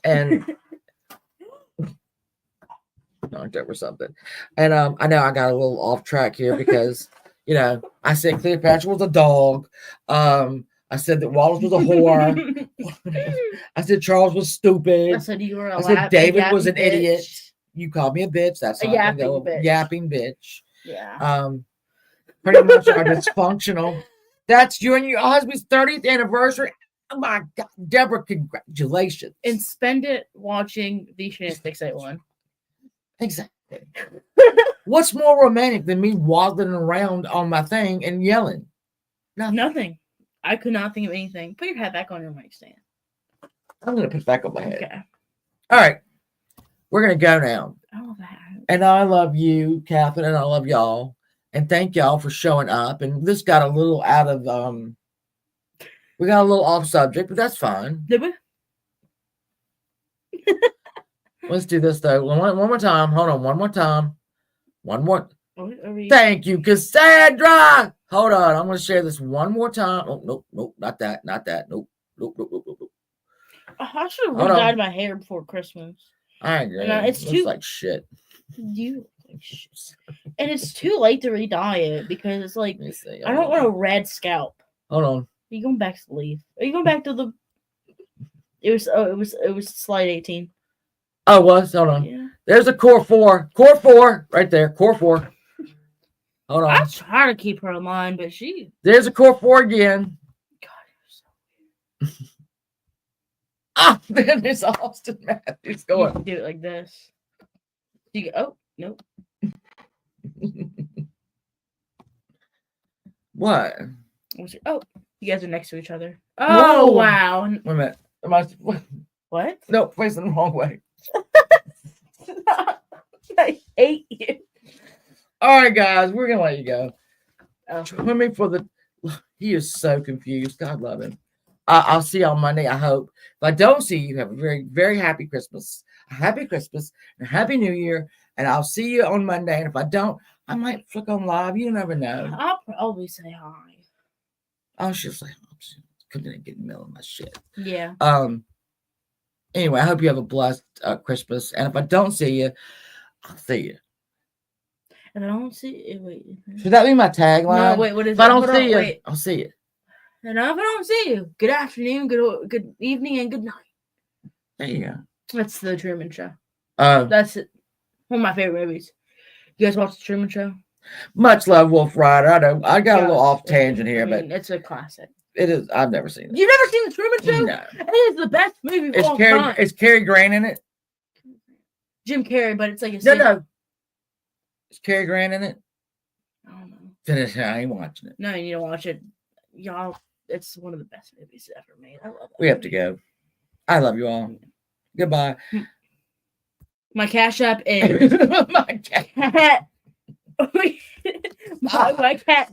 And knocked over something. And I know I got a little off track here because, I said Cleopatra was a dog. I said that Wallace was a whore. I said Charles was stupid. I said you were I said David was an idiot. You called me a bitch. That's a yapping bitch. Yeah. Pretty much are dysfunctional. That's you and your husband's 30th anniversary. Oh my God, Deborah, congratulations. And spend it watching the Shannon 681. Exactly. What's more romantic than me waddling around on my thing and yelling? Nothing. I could not think of anything. Put your hat back on your mic stand. I'm going to put it back on my head. Okay. All right. We're going to go now. Oh, that. And I love you, Catherine, and I love y'all. And thank y'all for showing up. And this got a little out of, we got a little off subject, but that's fine. Did we? Let's do this, though. One more time. Hold on. One more time. One more. Thank you, Cassandra. Hold on. I'm going to share this one more time. Oh, nope. Not that. Nope. I should have dyed my hair before Christmas. I agree. It's too like shit. And it's too late to re-dye it because it's like I don't want a red scalp. Hold on. Are you going back to the leaf? Are you going back to the? It was slide 18. Oh, was hold on. Yeah. There's a core 4. Core 4 right there. Core 4. Hold on. I try to keep her in line, but she. There's a core 4 again. God, you're so weird. Then there's Austin Matthews going. You can do it like this. You go. Oh, nope. What? Oh, you guys are next to each other. Oh, Whoa. wow. Wait a minute. Am I? What? No, facing the wrong way. I hate you. All right, guys, we're gonna let you go. Oh. Join me for the. He is so confused. God love him. I'll see you on Monday. I hope. If I don't see you, have a very, very happy Christmas. A happy Christmas and a happy New Year. And I'll see you on Monday. And if I don't, I might flick on live. You never know. I'll probably say hi. I'll just say, come in and get in the middle of my shit. Yeah. Anyway, I hope you have a blessed Christmas. And if I don't see you, I'll see you. If I don't see you, wait. Should that be my tagline? No, wait, what is if I don't Hold see on, you, wait. I'll see you. And if I don't see you, good afternoon, good evening, and good night. There you go. That's the Truman Show. That's it. One of my favorite movies. You guys watch the Truman Show? Much love, Wolf Rider. I know I got a little off tangent here, but it's a classic. It is. I've never seen it. You've never seen the Truman Show? No. It is the best movie of all time. Is Cary Grant in it? Jim Carrey, but it's like a no. Is Cary Grant in it? I don't know. Then I ain't watching it. No, you need to watch it, y'all. It's one of the best movies ever made. I love it. We have to go. I love you all. Goodbye. My Cash App is my cat. my cat. Stop. My Cash